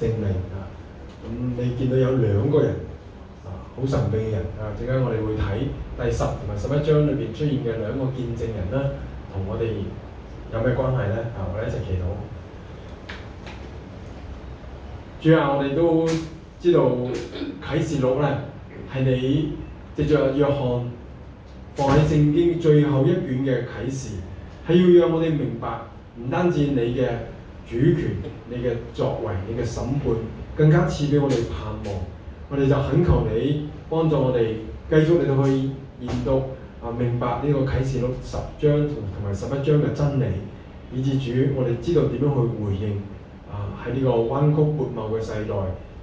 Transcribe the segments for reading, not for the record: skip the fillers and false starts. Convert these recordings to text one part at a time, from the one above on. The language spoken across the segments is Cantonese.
證明啊。咁你見到有兩個人好神秘嘅人啊，陣間我哋會睇第10同埋11章裏邊出現嘅兩個見證人啦，同我哋有咩關係咧？我哋一齊祈禱。主啊，我哋都知道啟示錄咧係你藉著約翰放喺聖經最後一卷嘅啟示，係要讓我哋明白，唔單止你嘅主權、你嘅作為、你嘅審判，更加賜俾我哋盼望。我哋就懇求你幫助我哋繼續嚟到去研讀明白呢個啟示錄10章同埋11章嘅真理，以至主我哋知道點樣去回應喺呢個彎曲悖謬嘅世代。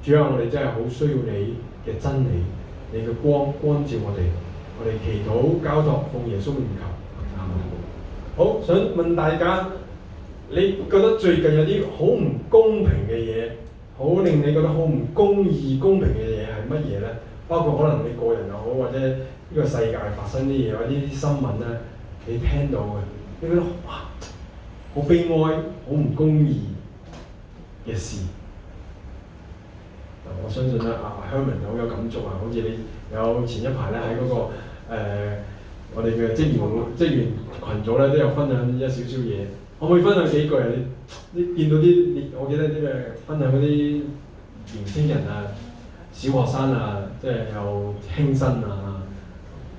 主啊，我哋真係好需要你嘅真理，你嘅光照我哋。我哋祈禱交託奉耶穌名求。好，想問大家，你覺得最近有啲好唔公平嘅嘢，好令你覺得好唔公義、公平嘅嘢係乜嘢咧？包括可能你個人又好，或者呢個世界發生啲嘢，或者啲新聞咧，你聽到嘅，你覺得哇，好悲哀、好唔公義嘅事。我相信咧，Herman 好有感觸啊！好似你有前一排咧喺嗰個我哋嘅職員群組咧都有分享一少少嘢，可唔可以分享幾句啊？你見到啲我記得啲咩分享嗰啲年青人啊、小學生啊，即係又輕生啊，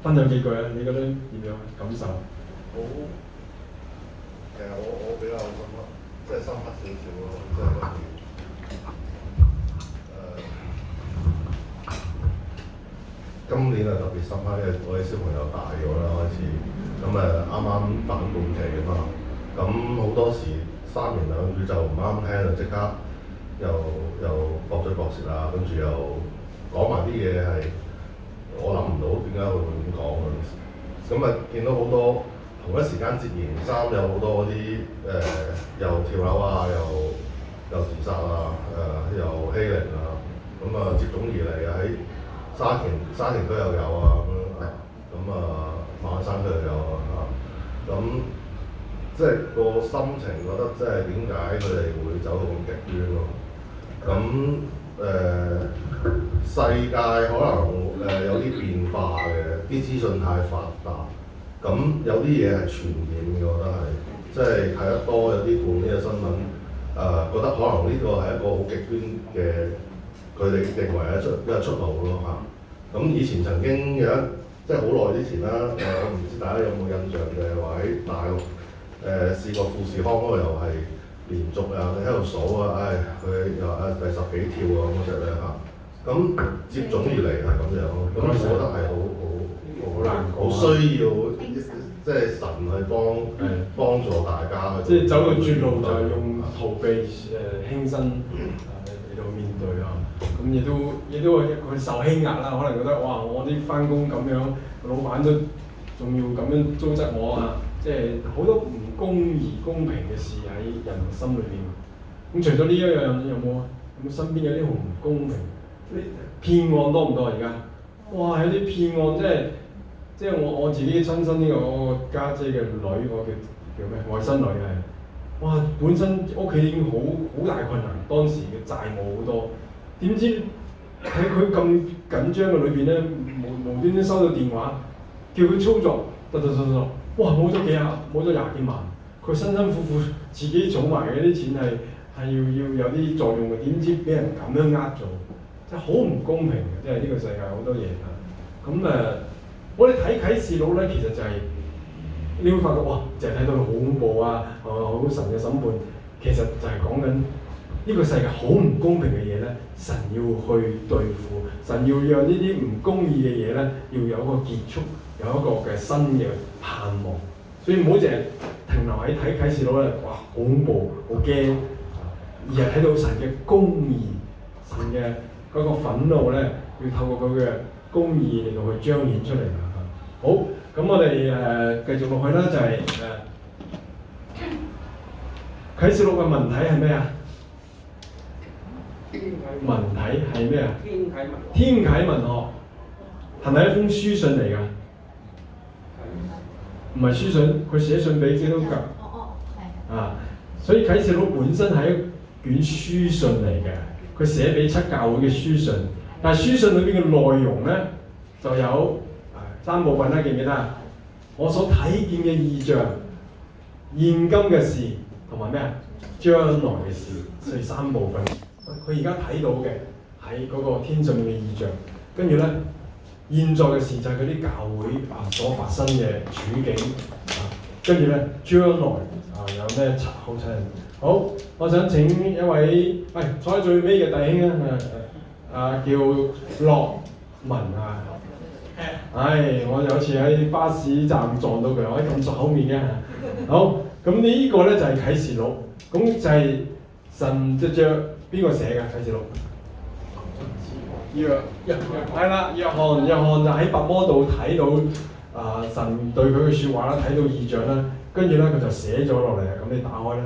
分享幾句啊？你覺得點樣感受？好，其實我比較即係深刻少少咯，即係嗰時今年啊特別深刻，因為我啲小朋友大咗啦開始，咁啱啱反叛期啊嘛，咁好多時3言2語就唔啱聽就即刻又駁嘴駁舌啊，跟住又講埋啲嘢係我諗唔到點解佢會咁講嘅，咁見到好多同一時間接連3有好多嗰啲又跳樓啊，又自殺啊，又欺凌啊，咁接踵而嚟喺沙田區又有啊，咁馬鞍山區又有啊，咁即係個心情覺得即係點解佢哋會走到咁極端咯？咁世界可能有啲變化嘅，啲資訊太發達，咁有啲嘢係傳染嘅，我覺得係，即係睇得多有啲負面嘅新聞，覺得可能呢個係一個好極端嘅，佢哋認為一個出路咯嚇。咁以前曾經有即係好耐之前啦，我唔知大家有冇印象嘅話喺大陸試過富士康嗰個又係連續你喺度數啊，佢又第10幾跳啊咁隻咧嚇，咁接踵而嚟係咁樣，咁我覺得係好難講，好需要即係神去幫助大家，即係走到絕路就係用逃避輕生嚟到面對啊！咁亦都佢受欺壓啦，可能覺得哇，我啲返工咁樣，老闆都仲要咁樣糟質我啊！即係好多唔公義、公平嘅事喺人心裏邊。咁除咗呢一樣，有冇身邊有啲好唔公平？啲騙案多唔多而家？哇！有啲騙案即係我自己親身呢個家姐嘅女，我叫咩外甥女係，哇！本身屋企已經好大困難，當時嘅債務好多，點知喺佢咁緊張嘅裏邊咧，無端端收到電話，叫佢操作，哇！冇咗20幾萬，佢辛辛苦苦自己儲埋嘅啲錢係要有啲作用嘅，點知俾人咁樣呃咗，真係好唔公平嘅，即係呢個世界好多嘢啊！咁我哋睇啟示錄咧，其實就係、你會發覺哇，就係睇到好恐怖啊，好神嘅審判，其實就係講緊呢個世界好唔公平嘅嘢咧，神要去對付，神要讓呢啲唔公義嘅嘢咧，要有一個結束，有一個嘅新嘅盼望。所以唔好淨係停留喺睇啟示錄咧，哇，好恐怖，好驚，而係睇到神嘅公義，神嘅嗰個憤怒咧，要透過佢嘅公義嚟到去彰顯出嚟。好，咁我哋繼續落去啦，就係啟示錄嘅文體係咩啊？文體係咩啊？天啟文學係咪一封書信嚟㗎？唔係書信，佢寫信俾基督教。所以啟示錄本身係一卷書信嚟嘅，佢寫俾七教會嘅書信，但係書信裏邊嘅內容咧就有三部分啦，記唔記得啊？我所睇見嘅異象、現今嘅事同埋咩啊？將來嘅事，所以三部分。佢而家睇到嘅喺嗰個天上面嘅異象，跟住咧現在嘅事就係嗰啲教會所發生嘅處境跟住咧將來有咩好出嚟？好，我想請一位坐喺最尾嘅弟兄叫樂文啊。我有次喺巴士站撞到佢，我咁熟口面嘅。好，咁呢個咧就係啟示錄，咁就係神藉著邊個寫嘅啟示錄？係啦，約翰就喺拔摩島睇到神對佢嘅説話啦，睇到異象啦，跟住咧佢就寫咗落嚟啊！咁你打開啦。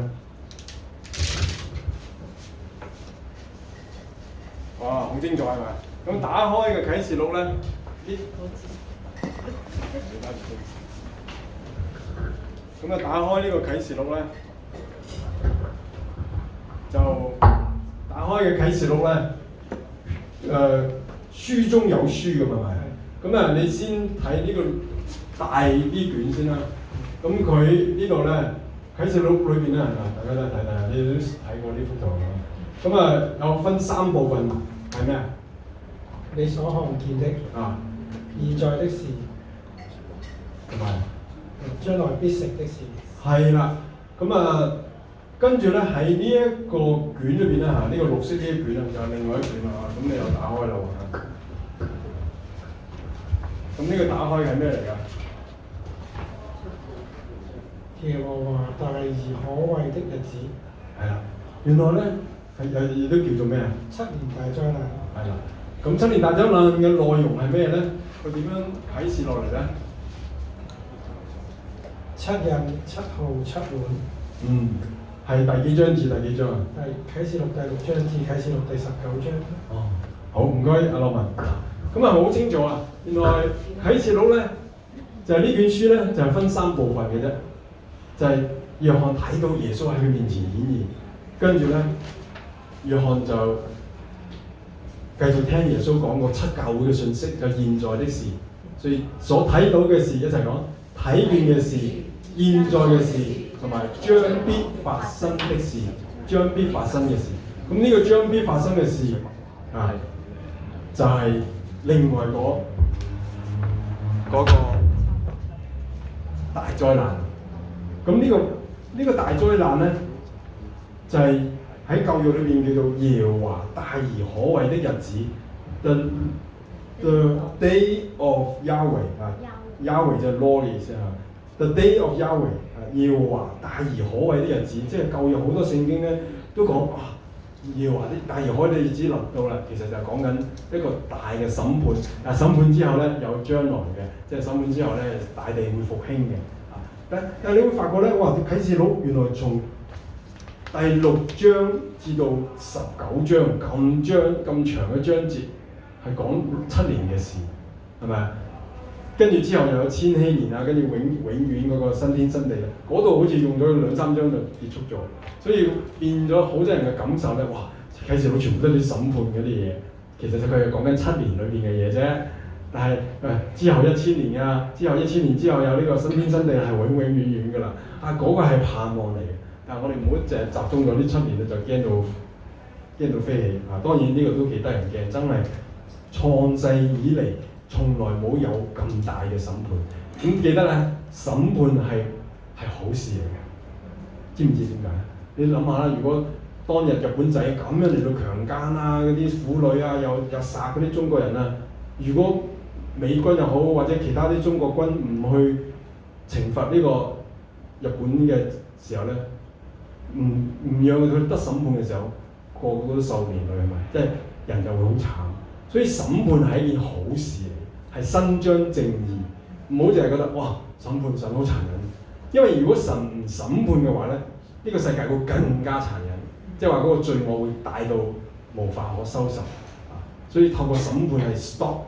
哇，好精彩係咪？咁打開嘅啟示錄咧，咁打開呢個啟示錄咧，就打開嘅啟示錄咧，書中有書咁啊係。咁你先睇呢個大啲卷先啦。咁佢呢度咧啟示錄裏邊咧大家都睇，你都睇過呢幅圖啦。咁有分三部分，係咩啊？你所看見的現在的事，同埋將來必成的事。係啦，咁跟住咧喺呢一個卷裏邊咧呢個綠色呢一卷就係另外一卷啦。咁你又打開啦喎。咁呢個打開係咩嚟㗎？耶和華大而可畏的日子。係啦，原來咧係都叫做咩啊？7年大災難。係啦，咁7年大災難嘅內容係咩咧？佢點樣啟示落嚟咧？7印、7號、7碗。係第幾章至第幾章啊？係啟示錄第6章至啟示錄第19章。哦，好，唔該，阿樂文。咁好清楚啊！原來啟示錄咧就係呢卷書咧就係分三部分嘅啫，就係約翰睇到耶穌喺佢面前顯現，跟住咧約翰就繼續聽耶穌講個七教會嘅信息，就現在的事，所以所睇到嘅事一齊講，睇見嘅事、現在嘅事同埋將必發生的事，將必發生嘅事。咁呢個將必發生嘅事就係另外嗰個大災難。咁呢個大災難咧，就係喺舊約裏邊叫做耶和華大而可畏的日子 ，the day of Yahweh Yahweh 就係 Lord 嘅意思The day of Yahweh 耶和華大而可畏的日子，即係舊約好多聖經咧都講耶和華啲大而可畏的日子臨到啦，其實就係講緊一個大嘅審判。審判之後咧有將來嘅，即係審判之後咧大地會復興嘅。但係你會發覺咧，啟示錄原來從第6章至到19章咁長嘅章節係講7年嘅事，係咪啊？跟住之後又有千禧年啊，跟住永遠嗰個新天新地啦，嗰度好似用咗2-3章就結束咗，所以變咗好多人嘅感受咧，啟示錄全部都係啲審判嗰啲嘢，其實佢係講緊7年裏邊嘅嘢啫。但係之後1000年啊，之後1000年之後有呢個新天新地係永遠㗎啦。嗰個係盼望嚟嘅，但係我哋唔好淨係集中咗呢7年咧，就驚到飛起。當然呢個都幾得人驚，真係創世以嚟從來冇有咁大嘅審判。咁記得咧，審判係好事嚟嘅，知唔知點解？你諗下啦，如果當日日本仔咁樣嚟到強姦嗰啲婦女啊，又殺嗰啲中國人啊，如果美軍又好或者其他啲中國軍唔去懲罰呢個日本嘅時候咧，唔讓佢得審判嘅時候，個個都受連累係咪？即係人就會好慘。所以審判係一件好事嚟，係伸張正義。唔好淨係覺得審判神好殘忍，因為如果神唔審判嘅話咧，呢個世界會更加殘忍，即係話嗰個罪惡會大到無法可收拾。所以透過審判係 stop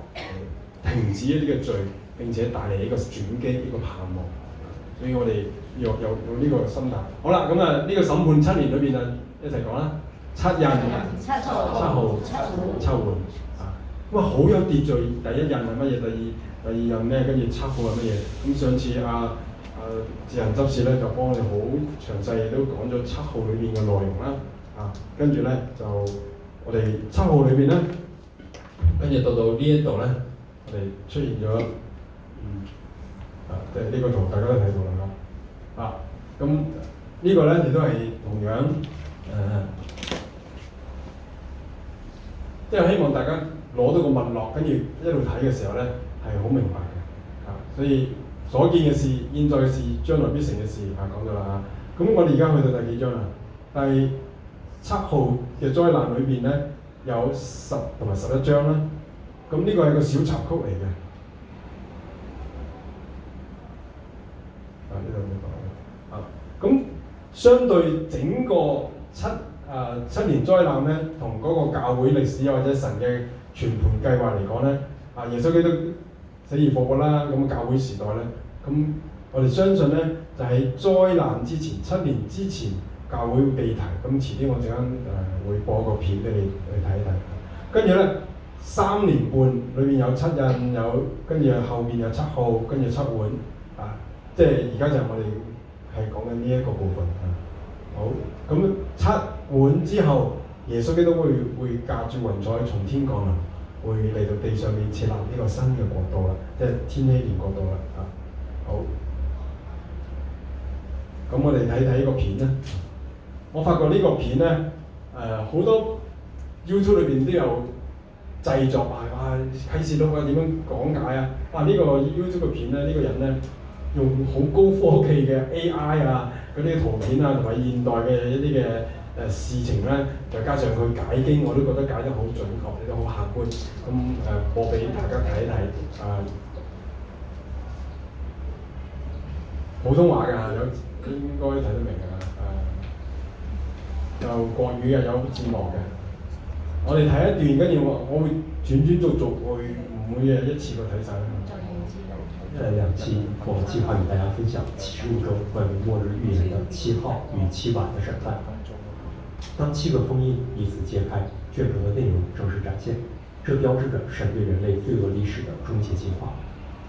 停止一啲嘅罪，並且帶嚟一個轉機，一個盼望。所以我哋有呢個心態。好啦，咁呢個審判7年裏邊一齊講啦。七印七換啊，咁啊好有秩序。第一印係乜嘢？第二印咩？跟住七號係乜嘢？咁上次智仁執事咧就幫我哋好詳細都講咗七號裏邊嘅內容啦。啊，跟住咧就我哋七號裏邊咧，跟住到呢一度咧，我哋出現咗即係呢個圖大家都睇到啦。咁呢個咧亦都係同樣即係希望大家攞到個脈絡，跟住一路睇嘅時候咧係好明白嘅。所以所見嘅事、現在嘅事、將來必成嘅事講咗啦。咁我哋而家去到第幾章啊？第7號嘅災難裏邊咧有10同埋11章啦。咁呢個係個小插曲嚟嘅。呢度冇講咁相對整個七年災難咧，同嗰個教會歷史或者神嘅全盤計劃嚟講咧，耶穌基督死而復活啦，咁教會時代咧，咁我哋相信咧，就喺災難之前7年之前，教會會被提。咁遲啲我陣間會播個片俾你去睇一睇。跟住咧3年半裏邊有7印，跟住後邊有7號，跟住7碗即係而家就係我哋係講緊呢一個部分。好，咁7碗之後，耶穌基督會駕住雲彩從天降臨，會嚟到地上面設立呢個新嘅國度啦，即係千禧年國度啦。好，咁我哋睇睇呢個片啦。我發覺呢個片咧，好多 YouTube 裏邊都有製作啟示錄點樣講解啊！呢個 YouTube 嘅片咧，呢個人咧用好高科技嘅 AI 嗰啲圖片同埋現代嘅一啲嘅事情咧，再加上佢解經，我都覺得解得好準確，亦都好客觀。咁播俾大家睇一睇。普通話㗎，應該睇得明㗎。就國語有字幕嘅。我哋睇一段，跟住我會轉續會唔會一次過睇晒。2期，我們計劃與大家分享啟示錄中關於末日預言的7號與7晚的審判。當7個封印依次揭開，卷軸的內容正式展現，這標誌着神對人類罪惡歷史的終結計劃。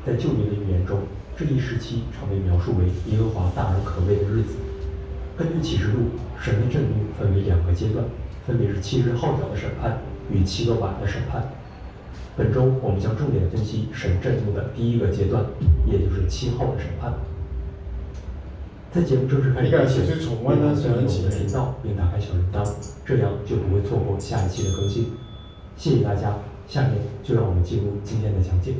在舊約的預言中，這一時期常被描述為耶和華大而可畏的日子。根據啟示錄，神的震怒分為2個階段，分別是7日號角的審判與7個晚的審判。本周我們將重點分析神震怒的第一個階段，也就是7號的審判。在節目正式開始之前，別忘了訂閱我們的頻道並打開小鈴鐺，這樣就不會錯過下一期的更新。謝謝大家，下面就讓我們進入今天的講解。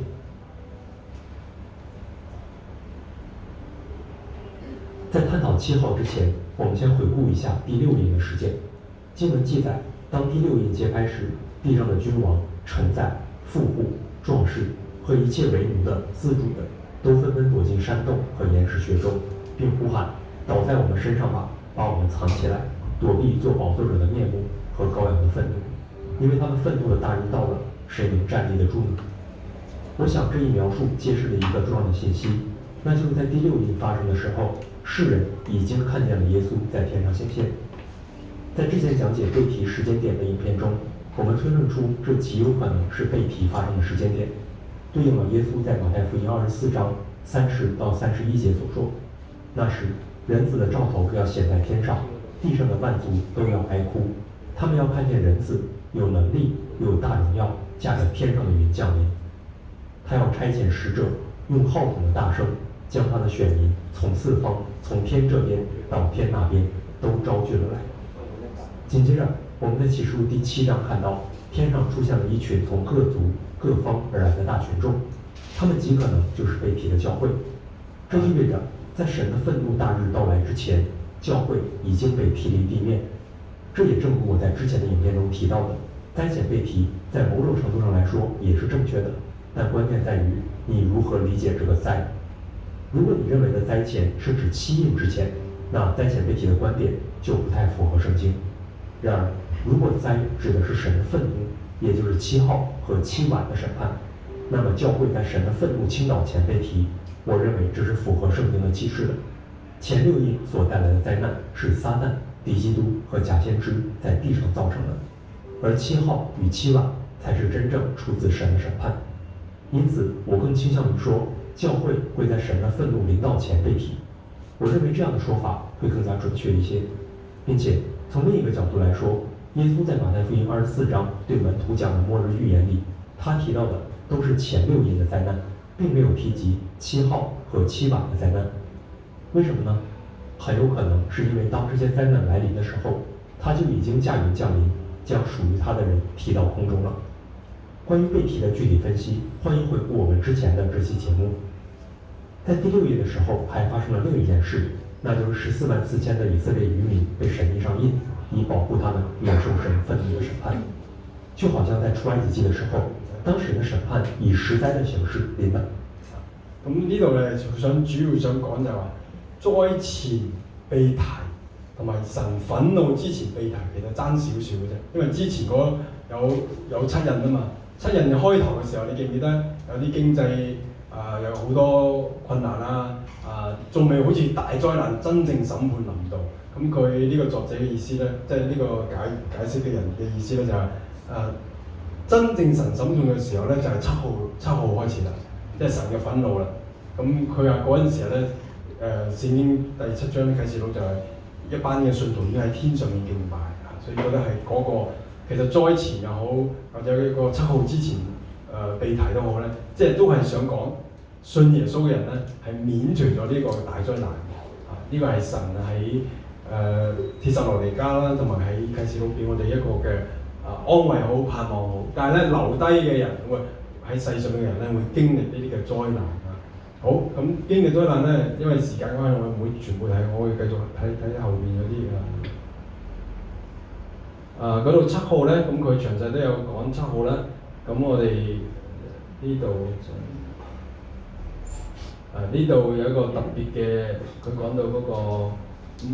在探討7號之前，我們先回顧一下第6印的事件。經文記載，當第6印揭開時，地上的君王、臣宰、富戶、壯士和一切為奴的、自主的，都紛紛躲進山洞和岩石穴中，並呼喊：倒在我們身上吧，把我們藏起來，躲避做寶座者的面目和羔羊的憤怒，因為他們憤怒的大日到了，誰能站立得住呢？我想這一描述揭示了一個重要的信息，那就是在第6印發生的時候，世人已經看見了耶穌在天上顯現。在之前講解被提時間點的影片中，我們推論出這極有可能是被提發生的時間點，對應了耶穌在馬太福音24章30到31節所說：那時，人子的兆頭要顯在天上，地上的萬族都要哀哭，他們要看見人子有能力又有大榮耀，駕着天上的雲降臨。他要差遣使者，用號筒的大聲，將他的選民從四方，從天這邊到天那邊，都招聚了來。緊接着，我們在啟示錄第7章看到，天上出現了一群從各族各方而來的大群眾，他們極可能就是被提的教會。這意味着，在神的憤怒大日到來之前，教會已經被提離地面。這也正如我在之前的影片中提到的，災前被提，在某種程度上來說也是正確的，但關鍵在於你如何理解這個災。如果你認為的災前是指7印之前，那災前被提的觀點就不太符合聖經。然而，如果災指的是神的憤怒，也就是7號和7晚的審判，那麼教會在神的憤怒傾倒前被提，我認為這是符合聖經的啟示的。前6印所帶來的災難是撒旦、敌基督和假先知在地上造成的，而7号与7晚才是真正出自神的审判。因此，我更倾向于说，教会会在神的愤怒临到前被提。我认为这样的说法会更加准确一些，并且从另一个角度来说，耶稣在马太福音24章对门徒讲的末日预言里，他提到的都是前6夜的灾难，并没有提及7号和7晚的灾难。为什么呢？很有可能是因为当这些灾难来临的时候，他就已经驾云降临，将属于他的人提到空中了。关于被提的具体分析，欢迎回顾我们之前的这期节目。在第6页的时候，还发生了另一件事，那就是144000的以色列渔民被神印上印，以保护他们免受神愤怒的审判。就好像在出埃及記嘅時候，當時嘅審判以10災嘅形式臨臨。咁呢度咧，主要想講就係話災前被提，同埋神憤怒之前被提，其實爭少少嘅啫。因為之前嗰有7印啊嘛，7印開頭嘅時候，你記唔記得有啲經濟有好多困難啦，仲未好似大災難真正審判臨到。咁佢呢個作者嘅意思咧，即係呢個解釋嘅人嘅意思咧，就係真正神審判嘅時候咧，就係7號開始啦，即係神嘅憤怒啦。咁佢話嗰陣時咧，聖經第7章啟示錄就係一班嘅信徒已經喺天上面敬拜，所以覺得係嗰個其實災前又好，或者一個7號之前被提都好咧，即係都係想講信耶穌嘅人咧係免除咗呢個大災難。呢個係神喺帖撒羅尼迦啦，同埋喺啟示錄俾我哋一個嘅安慰好、盼望好。但係咧留低嘅人會喺世上嘅人咧會經歷呢啲嘅災難啊。好，咁經歷災難咧，因為時間關係，我唔會全部睇，我會繼續睇後邊嗰啲嗰度7號咧，咁佢詳細都有講7號啦。咁我哋呢度呢度有一個特別嘅，佢講到嗰個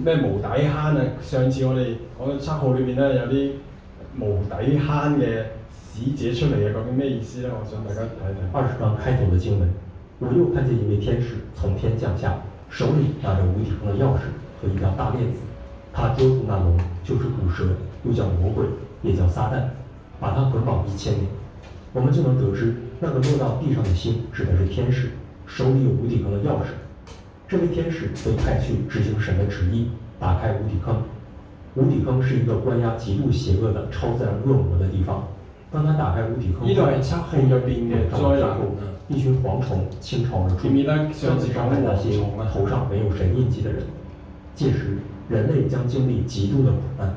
咩無底坑啊！上次我哋講到7號裏邊咧有啲無底坑嘅使者出嚟啊，究竟咩意思咧？我想大家睇睇。20章開頭的經文，我又看見一位天使從天降下，手裡拿着無底坑的鑰匙和一條大鏈子，他捉住那龍，就是古蛇，又叫魔鬼，也叫撒旦，把他捆綁1000年。我們就能得知，那個落到地上的星指的是天使，手裡有無底坑的鑰匙。這位天使被派去執行神的旨意，打開無底坑。無底坑是一個關押極度邪惡的超自然惡魔的地方。當他打開無底坑，呢度係7號入邊嘅災難。一群蝗蟲傾巢而出，專門傷害那些頭上沒有神印記的人。屆時，人類將經歷極度的苦難。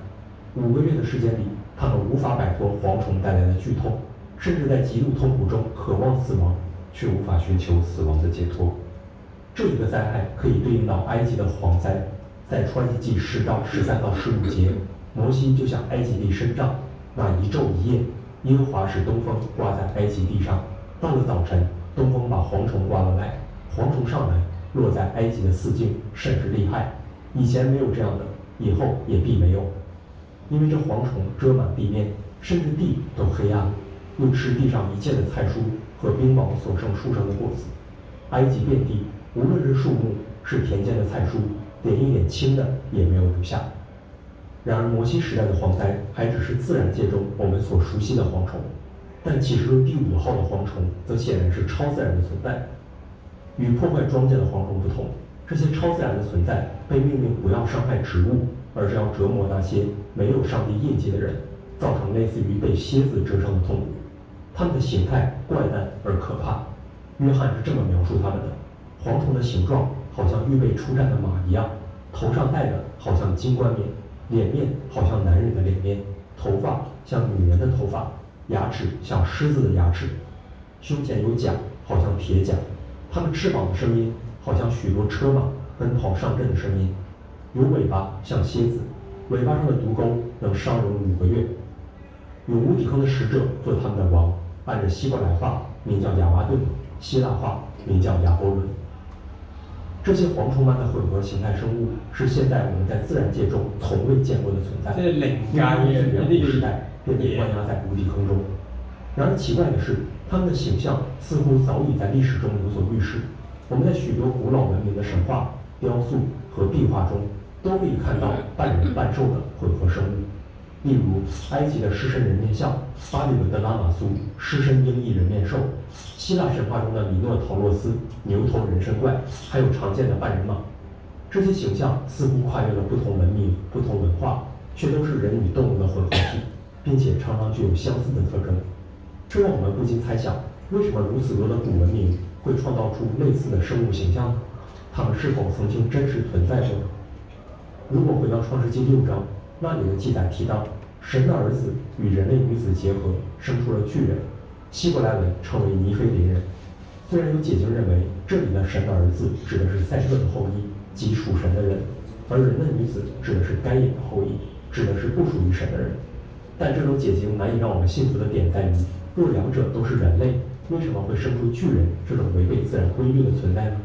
5個月的時間裡，他們無法擺脫蝗蟲帶來的劇痛，甚至在極度痛苦中渴望死亡，卻無法尋求死亡的解脫。這一個災害可以對應到埃及的蝗災，在出埃及記10章13到15節，摩西就向埃及地伸杖，那1晝1夜，耶和華使東風颳在埃及地上。到了早晨，東風把蝗蟲颳了來，蝗蟲上來，落在埃及的四境，甚是厲害。以前沒有這樣的，以後也必沒有。因為這蝗蟲遮滿地面，甚至地都黑暗，又吃地上一切的菜蔬和冰雹所生樹上的果子。埃及遍地，無論是樹木，是田間的菜蔬，連一點青的也沒有留下。然而摩西時代的蝗災還只是自然界中我們所熟悉的蝗蟲，但啟示錄第5號的蝗蟲則顯然是超自然的存在。與破壞莊稼的蝗蟲不同，這些超自然的存在被命令不要傷害植物，而是要折磨那些沒有上帝印記的人，造成類似於被蠍子蟄傷的痛苦。他們的形態怪誕而可怕。約翰是這麼描述他們的：蝗蟲的形狀好像預備出戰的馬一樣，頭上戴的好像金冠冕，臉面好像男人的臉面，頭髮像女人的頭髮，牙齒像獅子的牙齒，胸前有甲，好像鐵甲。它們翅膀的聲音好像許多車馬奔跑上陣的聲音，有尾巴像蠍子，尾巴上的毒鈎能傷人5個月。有無底坑的使者做他們的王，按着希伯來話名叫亞巴頓，希臘話名叫亞伯倫。這些蝗蟲般的混合形態生物是現在我們在自然界中從未見過的存在。即係靈界嘅呢個時代便被關押在無底坑中。然而奇怪的是，他們的形象似乎早已在歷史中有所預示。我們在許多古老文明的神話、雕塑和壁畫中，都可以看到半人半兽的混合生物。例如，埃及的狮身人面像，巴比伦的拉玛苏狮身鹰翼人面兽，希腊神话中的米诺陶洛斯牛头人身怪，还有常见的半人马。这些形象似乎跨越了不同文明、不同文化，却都是人与动物的混合体，并且常常具有相似的特征。这让我们不禁猜想，为什么如此多的古文明会创造出类似的生物形象呢？它们是否曾经真实存在过呢？如果回到创世纪6章，那里的记载提到，神的儿子与人类女子结合，生出了巨人，希伯来文称为尼非林人。虽然有解经认为这里的神的儿子指的是赛特的后裔，即属神的人，而人的女子指的是该隐的后裔，指的是不属于神的人。但这种解经难以让我们信服的点在于，若两者都是人类，为什么会生出巨人这种违背自然规律的存在呢？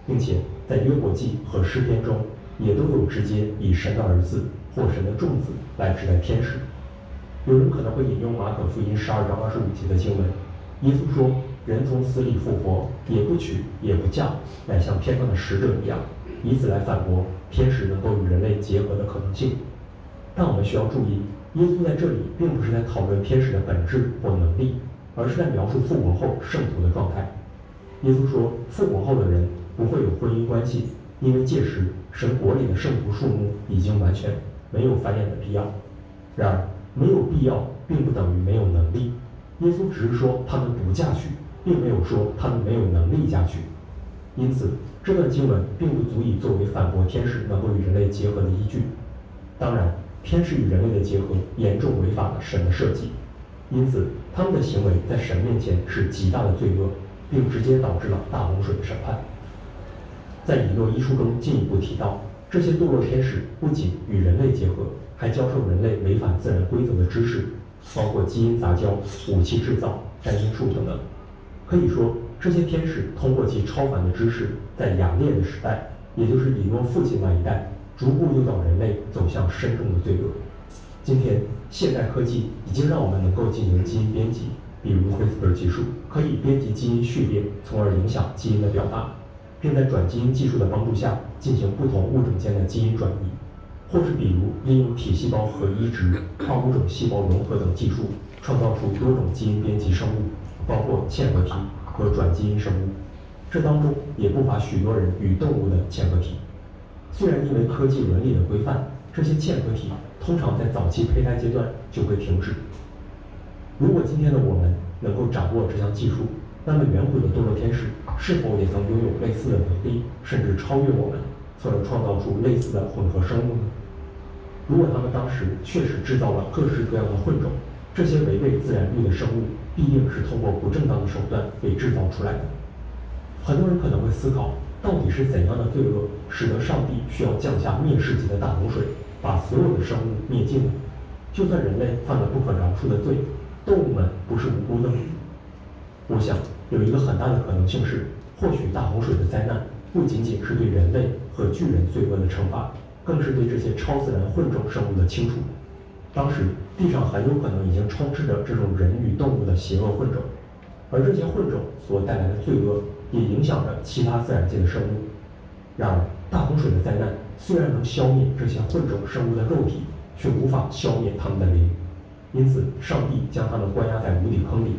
并且在约伯记和诗篇中，也都有直接以神的儿子或神的众子来指代天使。有人可能会引用马可福音12章25节的经文，耶稣说：“人从死里复活，也不娶也不嫁，乃像天上的使者一样。”以此来反驳天使能够与人类结合的可能性。但我们需要注意，耶稣在这里并不是在讨论天使的本质或能力，而是在描述复活后圣徒的状态。耶稣说，复活后的人不会有婚姻关系，因为届时神国里的圣徒数目已经完全，没有繁衍的必要。然而，没有必要并不等于没有能力。耶稣只是说他们不嫁娶，并没有说他们没有能力嫁娶。因此，这段经文并不足以作为反驳天使能够与人类结合的依据。当然，天使与人类的结合严重违反了神的设计，因此他们的行为在神面前是极大的罪恶，并直接导致了大洪水的审判。在以诺一书中进一步提到，这些堕落天使不仅与人类结合，还教授人类违反自然规则的知识，包括基因杂交、武器制造、占星术等等。可以说，这些天使通过其超凡的知识，在雅列的时代，也就是以诺父亲那一代，逐步诱导人类走向深重的罪恶。今天，现代科技已经让我们能够进行基因编辑，比如 CRISPR 技术可以编辑基因序列，从而影响基因的表达，并在转基因技术的帮助下进行不同物种间的基因转移，或是比如利用体细胞核移植、跨物种细胞融合等技术，创造出多种基因编辑生物，包括嵌合体和转基因生物。这当中也不乏许多人与动物的嵌合体。虽然因为科技伦理的规范，这些嵌合体通常在早期胚胎阶段就会停止。如果今天的我们能够掌握这项技术，那么远古的堕落天使是否也曾拥有类似的能力，甚至超越我们，从而创造出类似的混合生物呢？如果他们当时确实制造了各式各样的混种，这些违背自然律的生物必定是通过不正当的手段被制造出来的。很多人可能会思考，到底是怎样的罪恶，使得上帝需要降下灭世级的大洪水，把所有的生物灭尽呢？就算人类犯了不可饶恕的罪，动物们不是无辜的吗？我想有一个很大的可能性是，或许大洪水的灾难不仅仅是对人类和巨人罪恶的惩罚，更是对这些超自然混种生物的清除。当时地上很有可能已经充斥着这种人与动物的邪恶混种，而这些混种所带来的罪恶也影响着其他自然界的生物。然而，大洪水的灾难虽然能消灭这些混种生物的肉体，却无法消灭他们的灵，因此上帝将他们关押在无底坑里。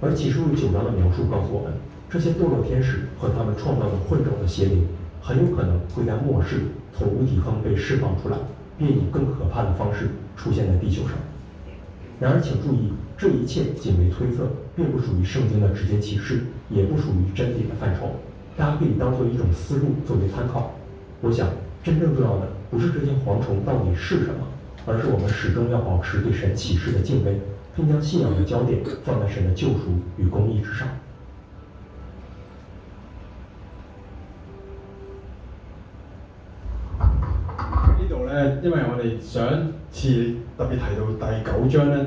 而启示录9章的描述告诉我们，这些堕落天使和他们创造的混种的邪灵，很有可能会在末世从无底坑被释放出来，并以更可怕的方式出现在地球上。然而，请注意，这一切仅为推测，并不属于圣经的直接启示，也不属于真理的范畴。大家可以当做一种思路作为参考。我想，真正重要的不是这些蝗虫到底是什么，而是我们始终要保持对神启示的敬畏，并将信仰的焦点放在神的救赎与公义之上。呢度咧，因為我哋上一次特別提到第9章咧，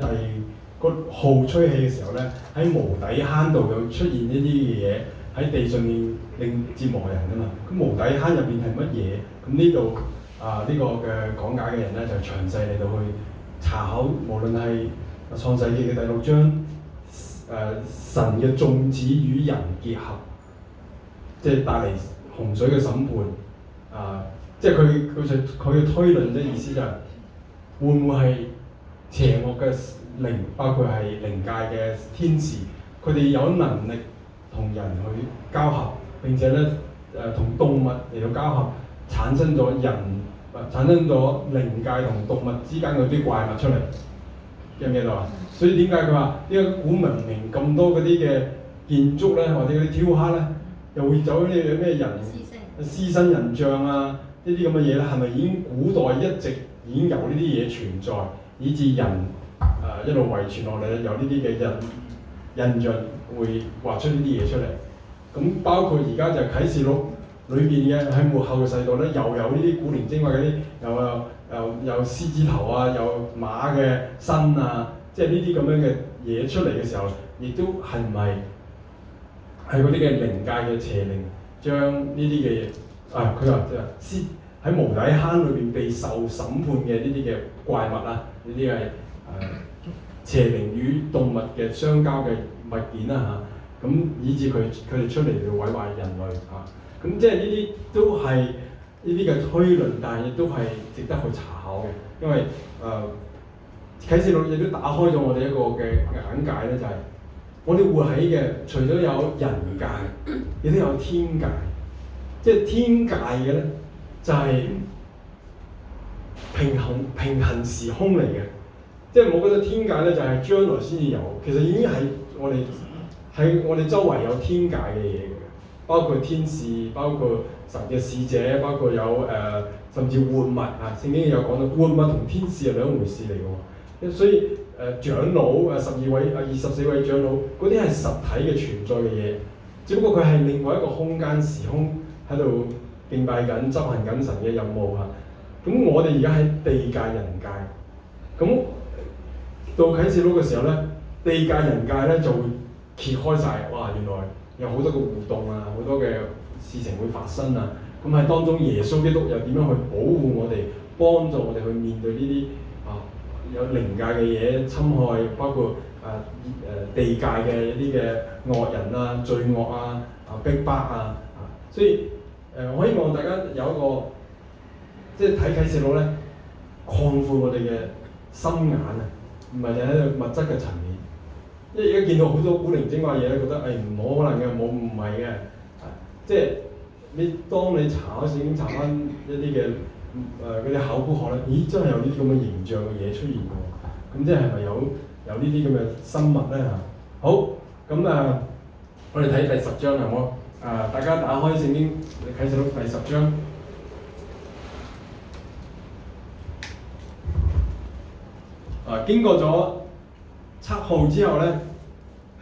個號吹起嘅時候咧，喺無底坑度有出現一啲嘅嘢喺地上面令折磨人啊嘛。咁無底坑入邊係乜嘢？咁呢度呢個嘅講解嘅人咧就詳細嚟到去查考，無論係創世記嘅第6章，神嘅眾子與人結合，即係帶嚟洪水嘅審判，即係佢嘅推論嘅意思就係、會唔會係邪惡嘅靈，包括係靈界嘅天使，佢哋有能力同人去交合，並且咧同動物嚟到交合，產生咗靈界同動物之間嗰啲怪物出嚟，記唔記到啊？所以點解佢話呢個古文明咁多嗰啲嘅建築咧，或者嗰啲雕刻咧，又會走啲咩人獅身人像啊？呢啲咁嘅嘢咧，係咪已經古代一直已經有呢啲嘢存在，以致人一路遺傳落嚟咧，有呢啲嘅印象會畫出呢啲嘢出嚟？咁包括而家就啟示錄裏邊嘅喺末後嘅世代咧，又有呢啲古靈精怪嗰啲，有獅子頭啊，有馬嘅身啊，即係呢啲咁樣嘅嘢出嚟嘅時候，亦都係唔係係嗰啲嘅靈界嘅邪靈將呢啲嘅嘢？佢話即係喺無底坑裏邊被受審判嘅呢啲嘅怪物啊，呢啲係邪靈與動物嘅相交嘅物件啦嚇，咁以致佢哋出嚟要毀壞人類嚇，咁即係呢啲都係呢啲嘅推論，但係亦都係值得去查考嘅，因為啟示錄亦都打開咗我哋一個嘅眼界咧，就係我哋活喺嘅除咗有人界，亦都有天界。即係天界嘅咧，就係平行時空嚟嘅。即係我覺得天界咧，就係將來先至有，其實已經係我哋周圍有天界嘅嘢嘅，包括天使，包括神嘅使者，包括有甚至活物啊。聖經有講到活物同天使係兩回事嚟嘅喎。所以長老24位長老嗰啲係實體嘅存在嘅嘢，只不過佢係另外一個空間時空。喺度敬拜緊、執行緊神嘅任務啊！咁我哋而家喺地界人界，咁到啟示錄嘅時候咧，地界人界咧就會揭開晒，哇！原來有好多嘅互動啊，好多嘅事情會發生啊！咁喺當中，耶穌基督又點樣去保護我哋，幫助我哋去面對呢啲有靈界嘅嘢侵害，包括地界嘅一啲嘅惡人啊、罪惡啊、逼迫啊。所以我希望大家有一個即係睇啟示錄咧，擴闊我哋嘅心眼啊，唔係就喺度物質嘅層面。因為而家見到好多古靈精怪嘢咧，覺得唔可能嘅，唔係嘅，即係當你查開聖經查翻一啲嘅嗰啲考古學咧，咦真係有呢啲咁嘅形象嘅嘢出現喎，咁即係咪有呢啲咁嘅生物咧嚇？好，咁我哋睇第10章係冇？大家打開聖經啟示錄第10章。經過咗7號之後咧，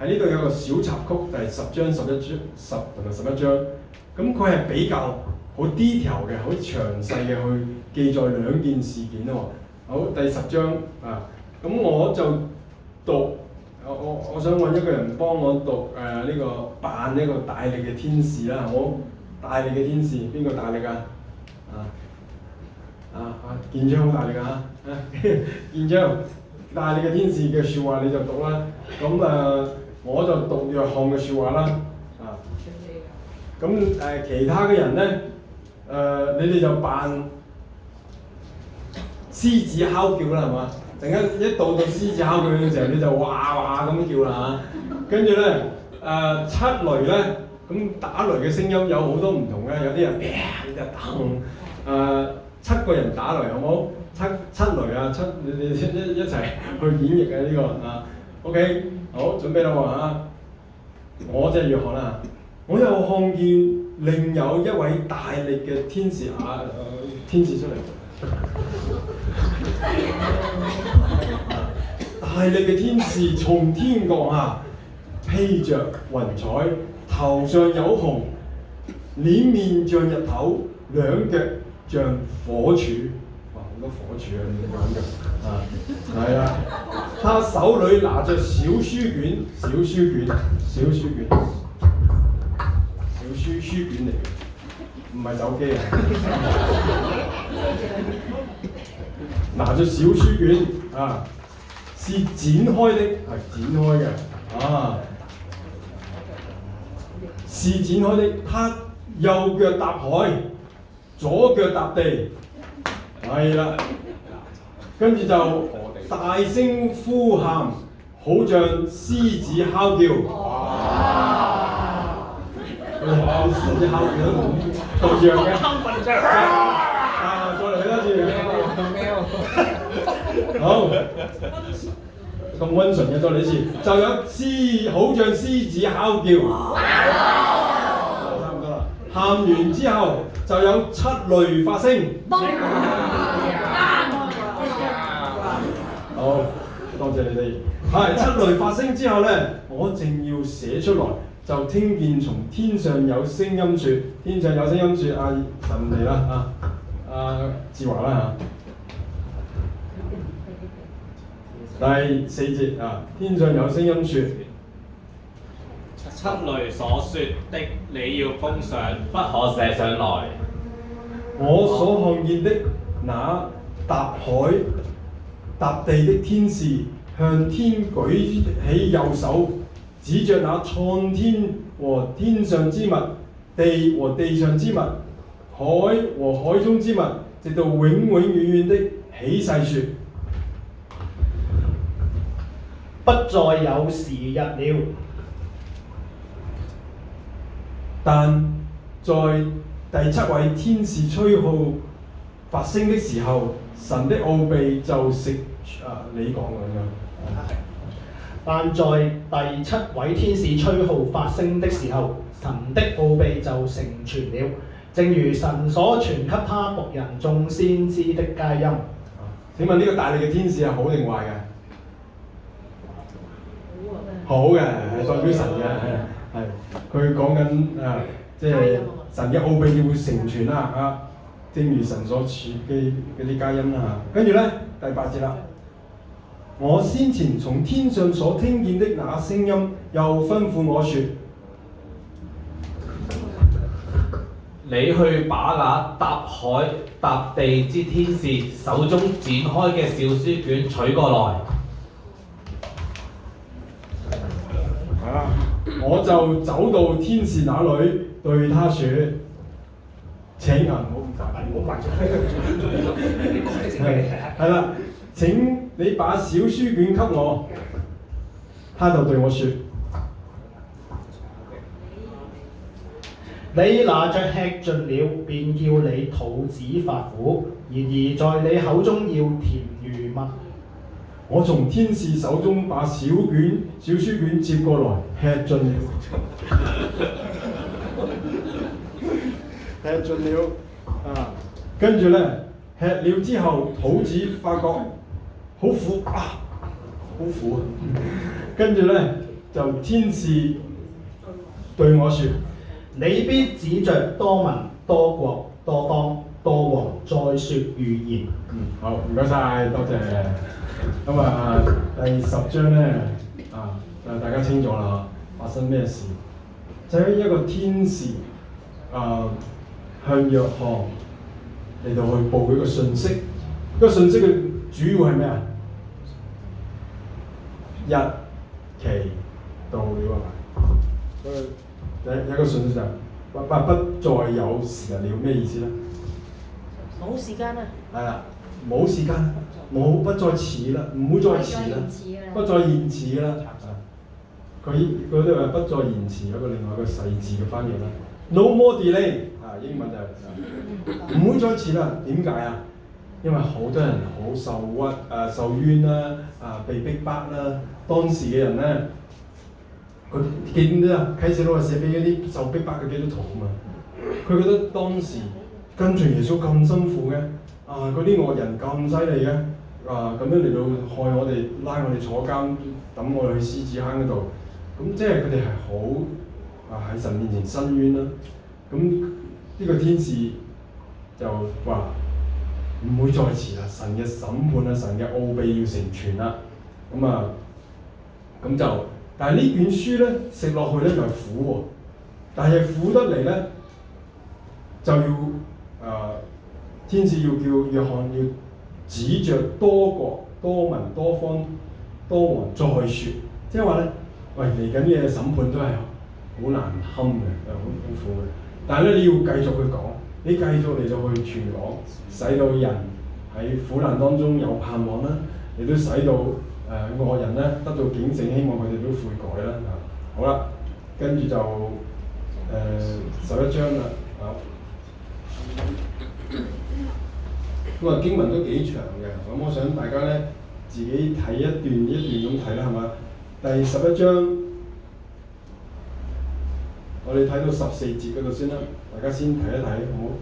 喺呢度有個小插曲，第10章、11章、10同埋11章。咁佢係比較好 detail 嘅，好詳細嘅去記載兩件事件喎。好，第10章咁我就讀。我想揾一個人幫我讀呢個扮呢個大力嘅天使啦。我大力嘅天使邊個大力啊？建章好大力啊！建章大力嘅天使嘅説話你就讀啦。咁我就讀約翰嘅説話啦。咁其他嘅人咧你哋就扮獅子哮叫啦，係嘛？陣間一到獅子哮叫嘅時候，你就哇哇咁叫啦嚇。跟住咧七雷咧，咁打雷嘅聲音有好多唔同嘅，有啲人你就砰7個人打雷好冇？七雷啊，你一齊去演繹嘅呢個OK 好，準備啦喎嚇。我即係約翰啦，我又看見另有一位大力嘅天使天使出嚟。大力嘅天使從天降下，披着雲彩，頭上有紅，臉面像日頭，兩腳像火柱。哇，好多火柱啊！呢啲咁嘅係啦。他手裏拿着小書卷嚟嘅，唔係手機啊。拿着小書卷是展開的，展開嘅是展開的。他右腳踏海，左腳踏地，係啦，跟住就大聲呼喊，好像獅子哮叫。獅子哮叫都冇咁樣嘅。再嚟多次。好，咁溫順嘅，再嚟一次，就有好像獅子哮叫。差唔多啦。喊完之後就有七雷發聲。好，多謝你哋。係七雷發聲之後咧，我正要寫出來，就聽見從天上有聲音説，天上有聲音説，阿神嚟啦阿志華啦第四節天上有聲音説，七雷所說的，你要封上，不可寫上來。我所看見的那踏海踏地的天使，向天舉起右手，指着那創天和天上之物，地和地上之物，海和海中之物，直到永永遠遠的起誓説：不再有時日了。但在第七位天使吹號發聲的時候，神的奧秘就你講咁樣。但在第七位天使吹號發聲的時候，神的奧秘就成全了，正如神所傳給他僕人眾先知的佳音。請問呢個大力嘅天使係好定壞嘅？好嘅，係代表神嘅，係佢講緊即係神嘅奧秘會成全啦正如神所賜嘅嗰啲佳音啦跟住咧第八節啦，我先前從天上所聽見的那聲音，又吩咐我說：你去把那踏海踏地之天使手中展開嘅小書卷取過來。我就走到天使那裡，對他說：請唔好咁係啦，請你把小書卷給我。他就對我說：你拿着吃盡了，便叫你肚子發苦；然而在你口中要甜如蜜。我從天使手中把小書卷接過來，吃盡了，吃盡了跟住咧吃了之後，肚子發覺好苦好苦跟住咧就天使對我說：你必指着多民、多國、多方、多王再說預言。好，唔該晒，多謝。咁第10章咧大家清楚啦，發生咩事？就係一個天使向約翰嚟到去報佢個信息。個信息嘅主要係咩啊？日期到了有一個信息就不再有時日了，咩意思咧？冇時間啦。係啦，冇時間，不再遲啦，唔會再遲啦，不再延遲啦。佢都話不再延遲，有個另外一個細字嘅翻譯啦。No more delay 英文就係唔會再遲啦。點解啊？因為好多人好受冤啦，被逼迫啦。當時嘅人咧，佢見到啟示錄係寫俾嗰啲受逼迫嘅基督徒啊嘛。佢覺得當時跟隨耶穌咁辛苦嘅，嗰啲惡人咁犀利嘅，咁樣嚟到害我哋，拉我哋坐監，抌我哋去獅子坑嗰度，咁即係佢哋係好喺神面前申冤啦。咁呢個天使就話唔會再遲啦，神嘅審判神嘅奧秘要成全啦。咁就，但係呢卷書咧食落去咧就係苦喎，但係苦得嚟咧就要天使要叫約翰要指着多國、多民、多方、多王再説，即係話咧，喂嚟緊嘅審判都係好難堪嘅，好苦嘅。但係咧你要繼續去講，你繼續你就去傳講，使到人喺苦難當中有盼望啦，亦都使到惡人咧得到警醒，希望佢哋都悔改啦。好啦，跟住就11章啦。咁啊經文都幾長嘅，咁我想大家咧自己睇一段一段咁睇啦，係嘛？第11章，我哋睇到14節嗰度先啦，大家先睇一睇，好唔好？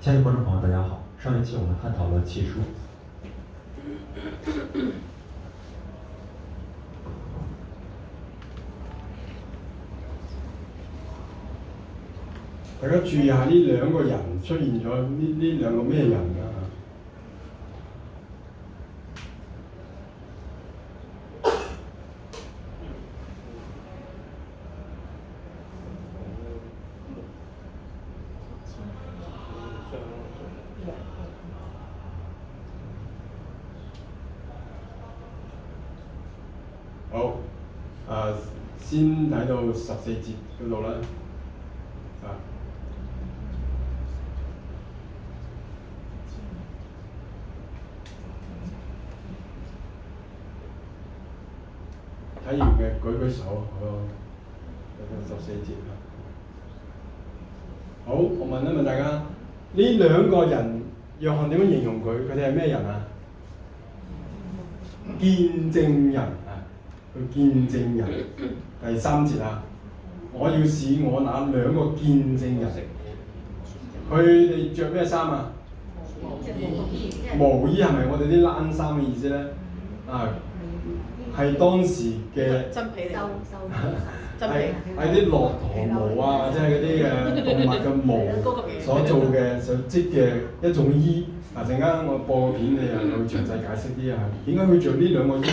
亲爱的观众朋友，大家好。上一期我们探讨了启示录。大家注意下呢兩個人出現咗，呢兩個咩人啊？好，先睇到14節嗰度啦，睇完嘅舉手，好咯，睇到14節啦。好，我問一問大家，呢兩個人，約翰點樣形容佢？佢哋係咩人啊？見證人啊！佢見證人，第3節啊，我要使我那兩個見證人，佢哋着咩衫啊？毛衣係咪我哋啲冷衫嘅意思咧？係當時嘅真皮嚟，係啲駱駝毛啊，或者係嗰啲嘅動物嘅毛所做嘅所織嘅一種衣。陣間我播個片，你又會詳細解釋啲啊。點解佢着呢兩個衣？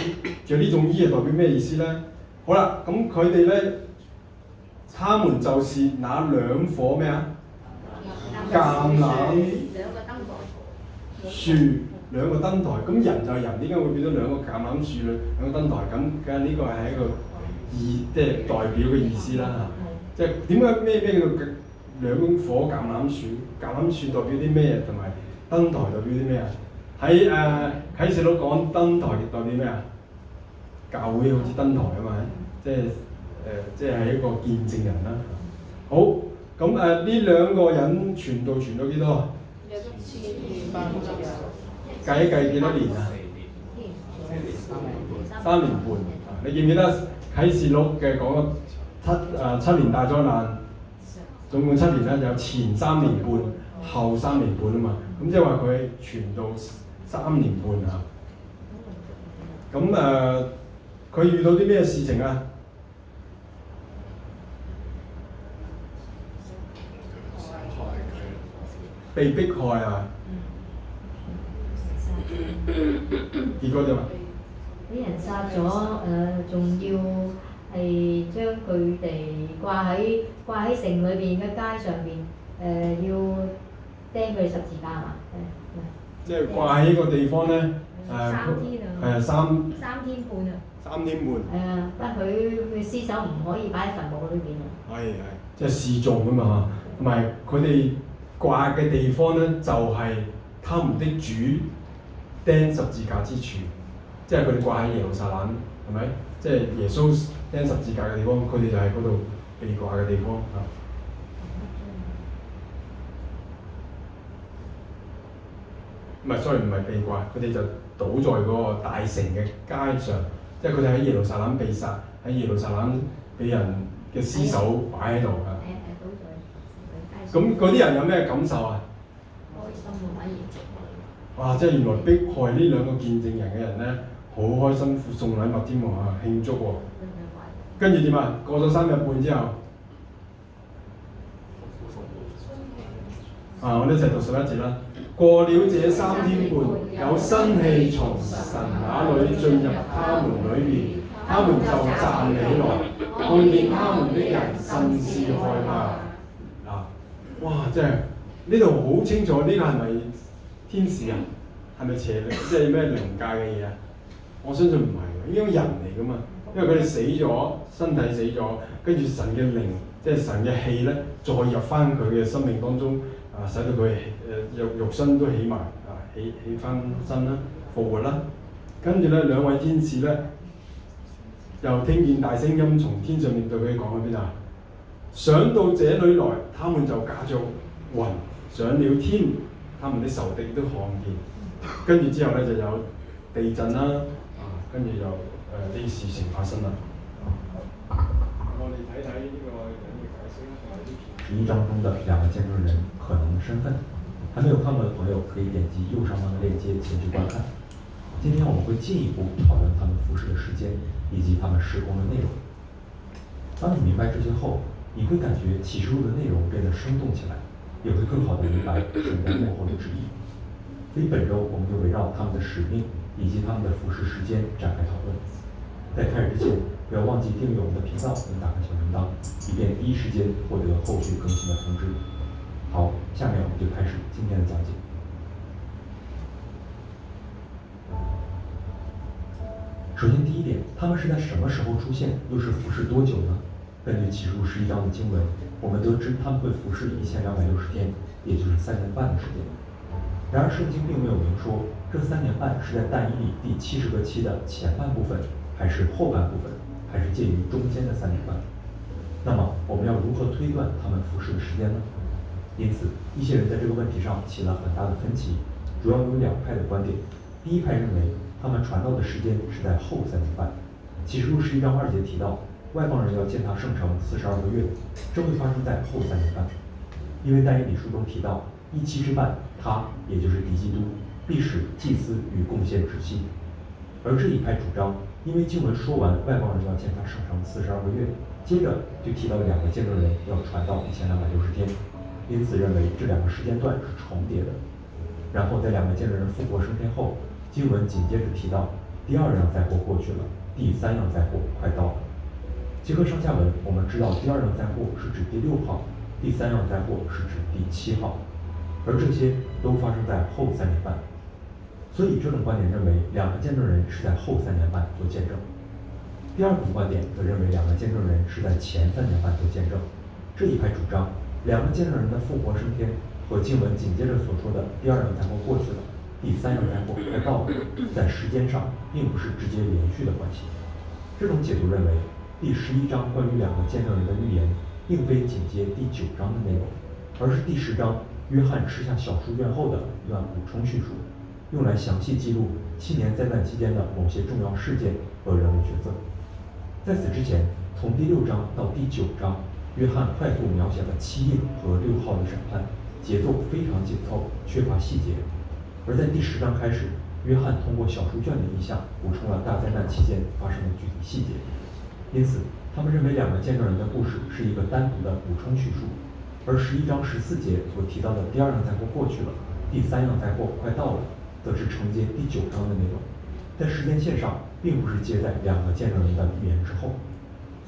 着呢種衣係代表咩意思咧？好啦，咁佢哋咧，他們就是那兩棵咩啊？橄欖樹兩個燈台。咁人就係人，點解會變咗兩個橄欖樹兩個燈台？咁梗係呢個係一個即係代表嘅意思啦。即係點解咩叫做兩棵橄欖樹？橄欖樹代表啲咩？同埋燈台代表啲咩啊？喺啟示錄講燈台代表咩啊？教會好似燈台啊嘛，即係一個見證人啦。好，咁呢兩個人傳道傳咗幾多啊？1250計一計幾多年啊？3年半。你記唔記得啟示錄嘅講7年大災難，總共7年啦，有前3年半、後3年半啊嘛。咁即係話佢傳道3年半啊。咁佢遇到啲咩事情啊？被迫害啊！結果點啊？俾人殺咗，仲要係將佢哋掛喺城裏邊嘅街上邊，要釘佢十字架嘛？即係掛喺個地方咧，3天啊！係啊3天半啊！3天半。係啊，不過佢屍首唔可以擺喺墳墓裏邊啊。係，即係示眾啊嘛，同埋佢哋掛嘅地方咧，就係他們的主釘十字架之處，即係佢哋掛喺耶路撒冷，係咪？即係耶穌釘十字架嘅地方，佢哋就喺嗰度被掛嘅地方啊。唔係 sorry 唔係被掛，佢哋就倒在嗰個大城嘅街上，即係佢哋喺耶路撒冷被殺，喺耶路撒冷俾人嘅屍首擺喺度啊。咁嗰啲人有咩感受啊？開心啊，反而哇！即係原來迫害呢兩個見證人嘅人咧，好開心送禮物添喎，慶祝喎。跟住點啊？過咗3日半之後，我哋一齊讀11節啦。過了這3天半，有生氣從神那裏進入他們裏面，他們就站起來，看見他們的人甚是害怕。哇！即係呢度好清楚，呢個係咪天使啊？係咪邪靈？即係咩靈界嘅嘢啊？我相信唔係，應該人嚟噶嘛。因為佢哋死咗，身體死咗，跟住神嘅靈，即係神嘅氣咧，再入翻佢嘅生命當中，使到佢肉身都起埋，起翻身啦，復活啦。跟住咧，兩位天使咧，又聽見大聲音從天上面對佢講喺邊啊？上到這裏來，他們就駕着雲上了天，他們的仇敵都看見。跟住之後咧就有地震啦，跟住又啲事情發生啦。我哋睇睇呢個人嘅解釋同埋啲11章中的2個見證人可能的身份，還沒有看過的朋友可以點擊右上方的鏈接前去觀看。今天我們會進一步討論他們服侍的時間以及他們事工的內容。當你明白這些後，你會感覺啟示錄的內容變得生動起來，也會更好地明白神在幕後的旨意。所以本周我們就圍繞他們的使命以及他們的服侍時間展開討論。在開始之前，不要忘記訂閱我們的頻道並打開小鈴鐺，以便第一時間獲得後續更新的通知。好，下面我們就開始今天的講解。首先第一點，他們是在什麼時候出現，又是服侍多久呢？根據啟示錄11章的經文，我們得知他們會服侍1260天，也就是3年半的時間。然而聖經並沒有明說這3年半是在但以理第70個期的前半部分，還是後半部分，還是介於中間的3年半。那麼我們要如何推斷他們服侍的時間呢？因此一些人在這個問題上起了很大的分歧，主要有2派的觀點。第一派認為他們傳道的時間是在後3年半。啟示錄11章2節提到外邦人要踐踏聖城42個月，這會發生在後3年半。因為但以理書中提到1期之半，他也就是敵基督必使祭司與貢獻止息。而這一派主張，因為經文說完外邦人要踐踏聖城42個月，接着就提到2個見證人要傳道1260天，因此認為這2個時間段是重疊的。然後在2個見證人復活升天後，經文緊接着提到第2樣災禍過去了，第3樣災禍快到了。結合上下文，我們知道第2樣災禍是指第6號，第3樣災禍是指第7號，而這些都發生在後3年半。所以這種觀點認為2個見證人是在後3年半做見證。第二種觀點則認為2個見證人是在前3年半做見證。這一派主張2個見證人的復活升天和經文緊接着所說的第2樣災禍過去了，第3樣災禍快到了，在時間上並不是直接連續的關係。這種解讀認為第11章關於2個見證人的預言並非緊接第9章的內容，而是第10章約翰吃下小書卷後的一段補充敘述，用來詳細記錄7年災難期間的某些重要事件和人物角色。在此之前，從第6章到第9章，約翰快速描寫了7印和6號的審判，節奏非常緊湊，缺乏細節。而在第10章開始，約翰通過小書卷的意象補充了大災難期間發生的具體細節。因此他們認為2個見證人的故事是一個單獨的補充敘述，而11章14節所提到的第2樣災禍過去了，第3樣災禍快到了，則是承接第9章的內容，在時間線上並不是接在2個見證人的預言之後。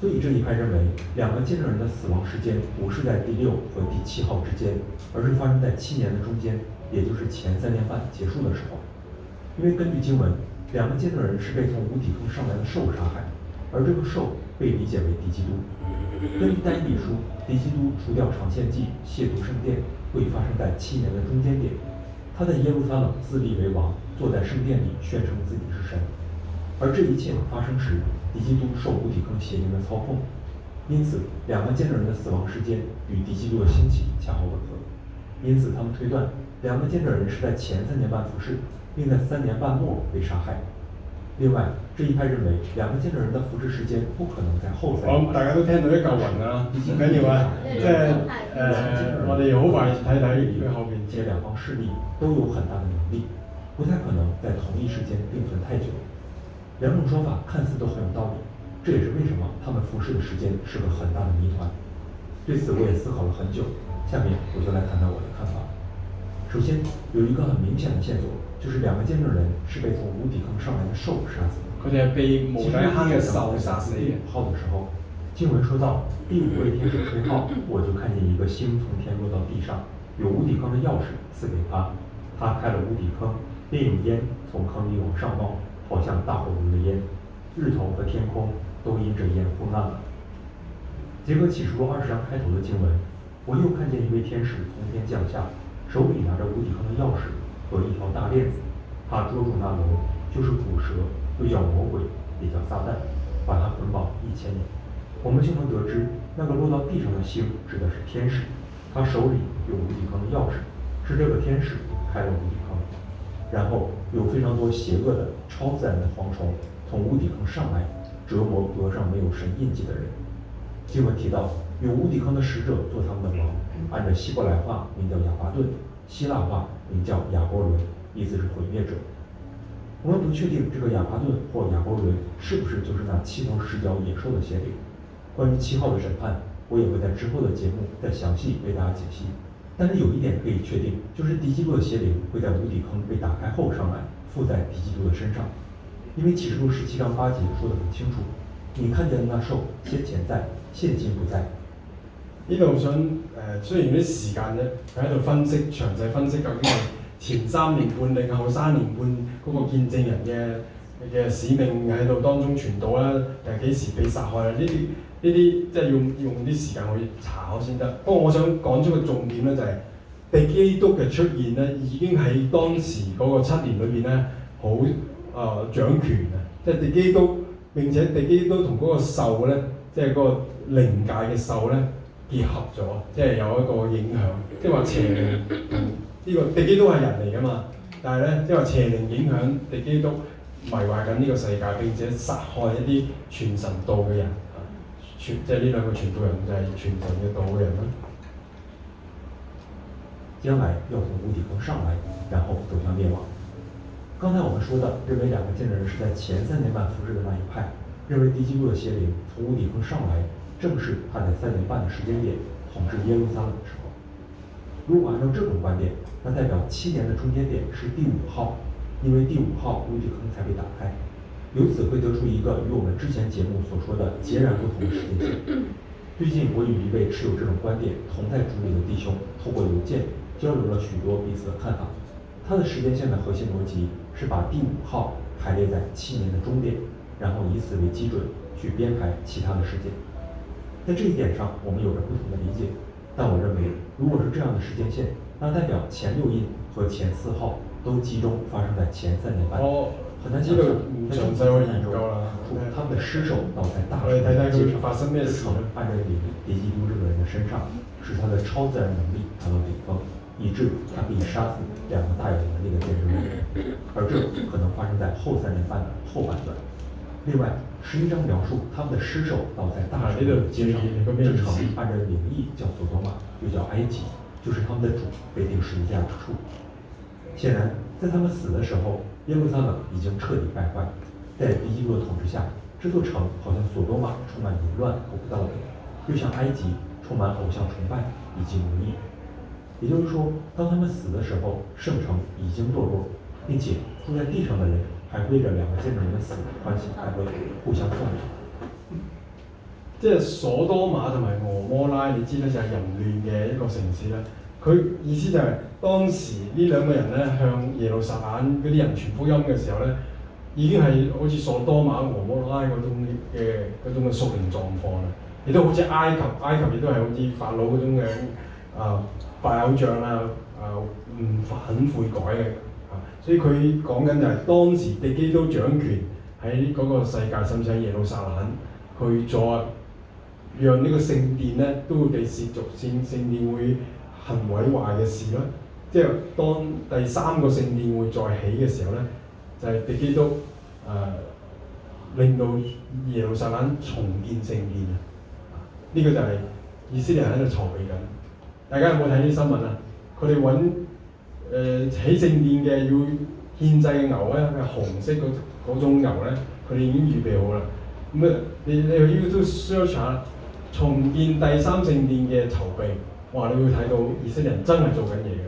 所以這一派認為2個見證人的死亡時間不是在第6和第7號之間，而是發生在7年的中間，也就是前3年半結束的時候。因為根據經文，2個見證人是被從無底坑上來的獸殺害，而這個獸被理解為敵基督。根據但以理書，敵基督除掉長獻祭、褻瀆聖殿，會發生在7年的中間點。他在耶路撒冷自立為王，坐在聖殿裡宣稱自己是神。而這一切發生時，敵基督受無底坑邪靈的操控，因此2個見證人的死亡時間與敵基督的興起恰好吻合。因此他們推斷2个见证人是在前3年半服侍，并在3年半末被杀害。另外，这一派認為2個見證人的服侍時間不可能在後3年。大家都聽到一嚿雲啦，唔緊要啊，即係我哋好快睇佢後邊。這兩方勢力都有很大的能力，不太可能在同一時間並存太久。兩種說法看似都很有道理，這也是為什麼他們服侍的時間是個很大的謎團。對此我也思考了很久，下面我就來談談我的看法。首先，有一個很明顯的線索，就是2個見證人是被從無底坑上來的獸殺死的。佢哋係被無底坑嘅獸殺死嘅。號的時候，經文說到第5位天使吹號，我就看見一個星從天落到地上，有無底坑的鑰匙賜給他，他開了無底坑，便有煙從坑裡往上冒，好像大火爐的煙，日頭和天空都因着煙昏暗了。結合啟示錄20章開頭的經文，我又看見一位天使從天降下，手裡拿着無底坑的鑰匙和一條大鏈子，他捉住那龍，就是古蛇，又叫魔鬼，也叫撒旦，把他捆綁1000年。我們就能得知，那個落到地上的星指的是天使，他手裡有無底坑的鑰匙，是這個天使開了無底坑。然後有非常多邪惡的超自然的蝗蟲從無底坑上來，折磨額上沒有神印記的人。經文提到，有無底坑的使者做他們的王，按照希伯來話名叫亞巴頓，希臘話名叫亞波倫，意思是毀滅者。我們不確定這個亞巴頓或亞波倫是不是就是那7頭10腳野獸的邪靈。關於7號的審判，我也會在之後的節目再詳細為大家解析。但是有一點可以確定，就是敵基督的邪靈會在無底坑被打開後上來，附在敵基督的身上。因為啟示錄17章8節說得很清楚，你看見的那獸先前在，現今不在。呢度想雖然啲時間啫，佢喺度分析詳細分析究竟係前3年半定後3年半嗰個見證人嘅使命喺度當中傳道啦，定係幾時被殺害啦？呢啲即係要用啲時間去查考先得。不過我想講出個重點咧，就係敵基督嘅出現咧，已經喺當時嗰個7年裏邊咧，好掌權啊！即係敵基督，並且敵基督同嗰個獸咧，即係嗰個靈界嘅獸咧結合咗，即係有一個影響。即係話邪靈同呢個敵基督係人嚟㗎嘛，但係咧即係話邪靈影響敵基督，迷壞緊呢個世界，並且殺害一啲傳神道嘅人。即係呢兩個傳道人就係傳神嘅道嘅人啦。將來要從無底坑上來，然後走向滅亡。剛才我們說的，認為2個見證人是在前3年半服侍的那一派，認為敵基督的邪靈從無底坑上來，正是他在3年半的時間點統治耶路撒冷的時候。如果按照這種觀點，那代表7年的中間點是第5號，因為第5號無底坑才被打開。由此會得出一個與我們之前節目所說的截然不同的時間線。最近我與一位持有這種觀點同在主裡的弟兄透過郵件交流了許多彼此的看法。他的時間線的核心邏輯是把第5號排列在7年的終點，然後以此為基準去編排其他的事件。在這一點上，我們有着不同的理解，但我認為，如果是這樣的時間線，那代表前6印和前4號都集中發生在前3年半。很難想象，在這個研究啦，他們的屍首倒在大樹的街上，按着敵基督這個人的身上，使他的超自然能力達到頂峰，以致他可以殺死2個大有能力的見證人，而這可能發生在後3年半的後半段。另外，11章描述他們的屍首倒在大樹的街上，這城按照名義叫索多瑪，又叫埃及，就是他們的主被釘十字架之處。顯然，在他們死的時候，耶路撒冷已經徹底敗壞，在敵基督的統治下，這座城好像索多瑪充滿淫亂和不道德，又像埃及充滿偶像崇拜以及奴役。也就是說，當他們死的時候，聖城已經墮落，並且住在地上的人還為着2個見證人的死歡喜快樂，互相頌揚。即係所多瑪同埋俄摩拉，你知咧就係淫亂嘅一個城市啦。佢意思就係當時呢兩個人咧向耶路撒冷嗰啲人傳福音嘅時候咧，已經係好似所多瑪、俄摩拉嗰種嘅屬靈狀況啦。亦都好似埃及亦都係好似法老嗰種嘅拜偶像啦，唔肯悔改嘅。所以佢講緊就係當時敵基督掌權喺嗰個世界，甚至喺耶路撒冷去咗，讓呢個聖殿咧都會被褻瀆，聖殿會行毀壞嘅事啦。即係當第三個聖殿會再起嘅時候咧，就係、敵基督令到耶路撒冷重建聖殿啊！呢、個就係以色列人喺度籌備緊。大家有冇睇啲新聞啊？佢哋揾起聖殿嘅要獻祭嘅牛咧，係紅色嗰種牛咧，佢哋已經預備好啦。咁啊，你去 YouTube search 下重建第三聖殿嘅籌備，哇！你會睇到以色列人真係做緊嘢嘅。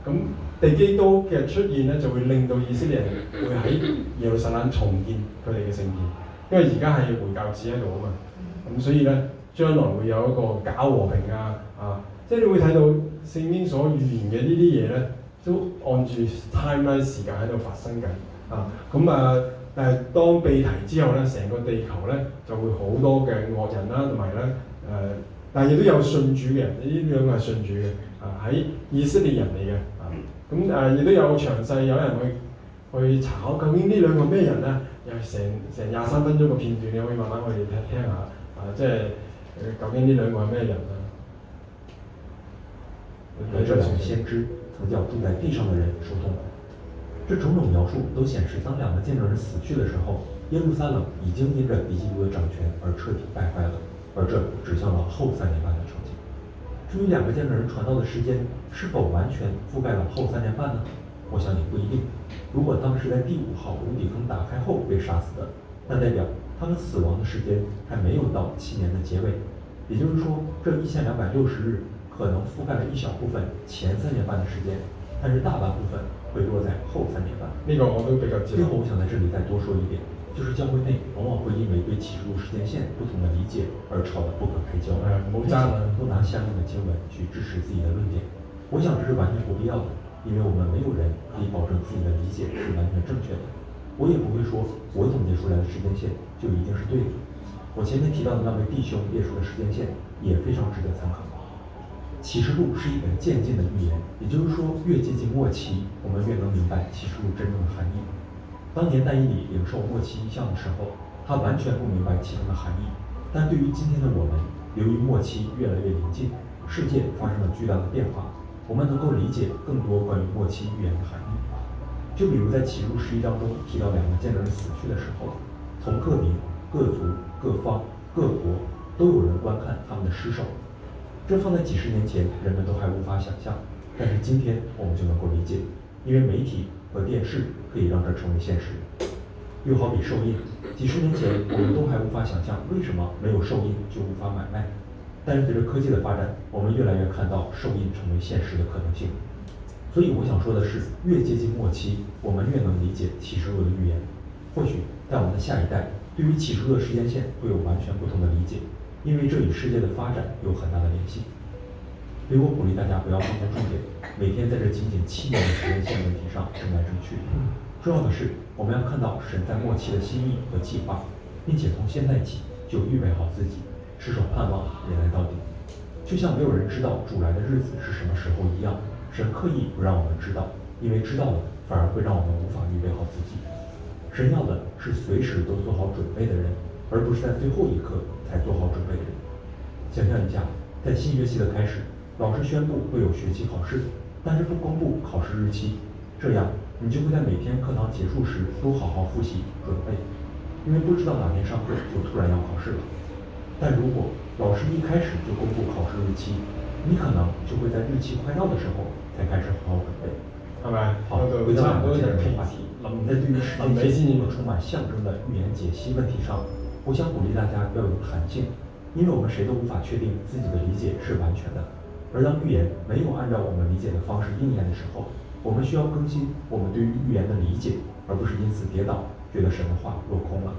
咁敵基督嘅出現咧，就會令到以色列人會喺耶路撒冷重建佢哋嘅聖殿，因為而家係回教寺喺度啊嘛。咁所以咧，將來會有一個假和平即係你會睇到聖經所預言嘅呢啲嘢咧，都按住 timeline 時間喺度發生緊但係當被提之後咧，成個地球咧就會好多嘅惡人啦，同埋咧但係亦都有信主嘅人，呢兩個係信主嘅喺以色列人嚟嘅亦都有詳細有人去查考究竟呢兩個咩人咧？又係成23分鐘嘅片段，你可以慢慢我哋聽下即係究竟呢兩個係咩人啊？和这两个先知曾叫住在地上的人说同。这种种描述都显示，当两个见证人死去的时候，耶路撒冷已经因着敌基督的掌权而彻底败坏了，而这指向了后3年半的场景。至于两个见证人传道的时间是否完全覆盖了后3年半呢？我想也不一定。如果他们是在第5号无底坑打开后被杀死的，那代表他们死亡的时间还没有到7年的结尾，也就是说，这1260日可能覆盖了一小部分前3年半的时间，但是大半部分会落在后3年半。呢個我都比較知道。最後我想在這裡再多說一點，就是教會內往往會因為對啟示錄時間線不同的理解而吵得不可開交，冇爭啦，都拿相應的經文去支持自己的論點。我想這是完全不必要的，因為我們沒有人可以保證自己的理解是完全正確的。我也不會說我總結出來的時間線就一定是對的。我前面提到的那位弟兄列出的時間線也非常值得參考。啟示錄是一本漸進的預言，也就是說，越接近末期，我們越能明白啟示錄真正的含義。當年但以理領受末期異象的時候，他完全不明白其中的含義。但對於今天的我們，由於末期越來越臨近，世界發生了巨大的變化，我們能夠理解更多關於末期預言的含義。就比如在啟示錄11章中提到兩個見證人死去的時候，從各民、各族、各方、各國都有人觀看他們的屍首。這放在幾十年前，人們都還無法想象，但是今天我們就能夠理解，因為媒體和電視可以讓這成為現實。又好比獸印，幾十年前我們都還無法想象為什麼沒有獸印就無法買賣，但是隨着科技的發展，我們越來越看到獸印成為現實的可能性。所以我想說的是，越接近末期，我們越能理解啟示錄的預言。或許在我們的下一代，對於啟示錄的時間線會有完全不同的理解。因為這與世界的發展有很大的聯繫，所以我鼓勵大家不要放錯重點，每天在這僅僅7年的時間線問題上爭來爭去。重要的是，我們要看到神在末期的心意和計劃，並且從現在起就預備好自己，持守盼望，忍耐到底。就像沒有人知道主來的日子是什麼時候一樣，神刻意不讓我們知道，因為知道了反而會讓我們無法預備好自己。神要的是隨時都做好準備的人，而不是在最後一刻才做好準備的人。想象一下，在新學期的開始，老師宣布會有學期考試，但是不公布考試日期，這樣你就會在每天課堂結束時都好好複習準備，因為不知道哪天上課就突然要考試了。但如果老師一開始就公布考試日期，你可能就會在日期快到的時候才開始好好準備。係咪？好，回到兩個見證人話題，在對於時間線和充滿象徵的預言解析問題上，我想鼓勵大家要有彈性，因為我們誰都無法確定自己的理解是完全的。而當預言沒有按照我們理解的方式應驗的時候，我們需要更新我們對於預言的理解，而不是因此跌倒，覺得神的話落空了。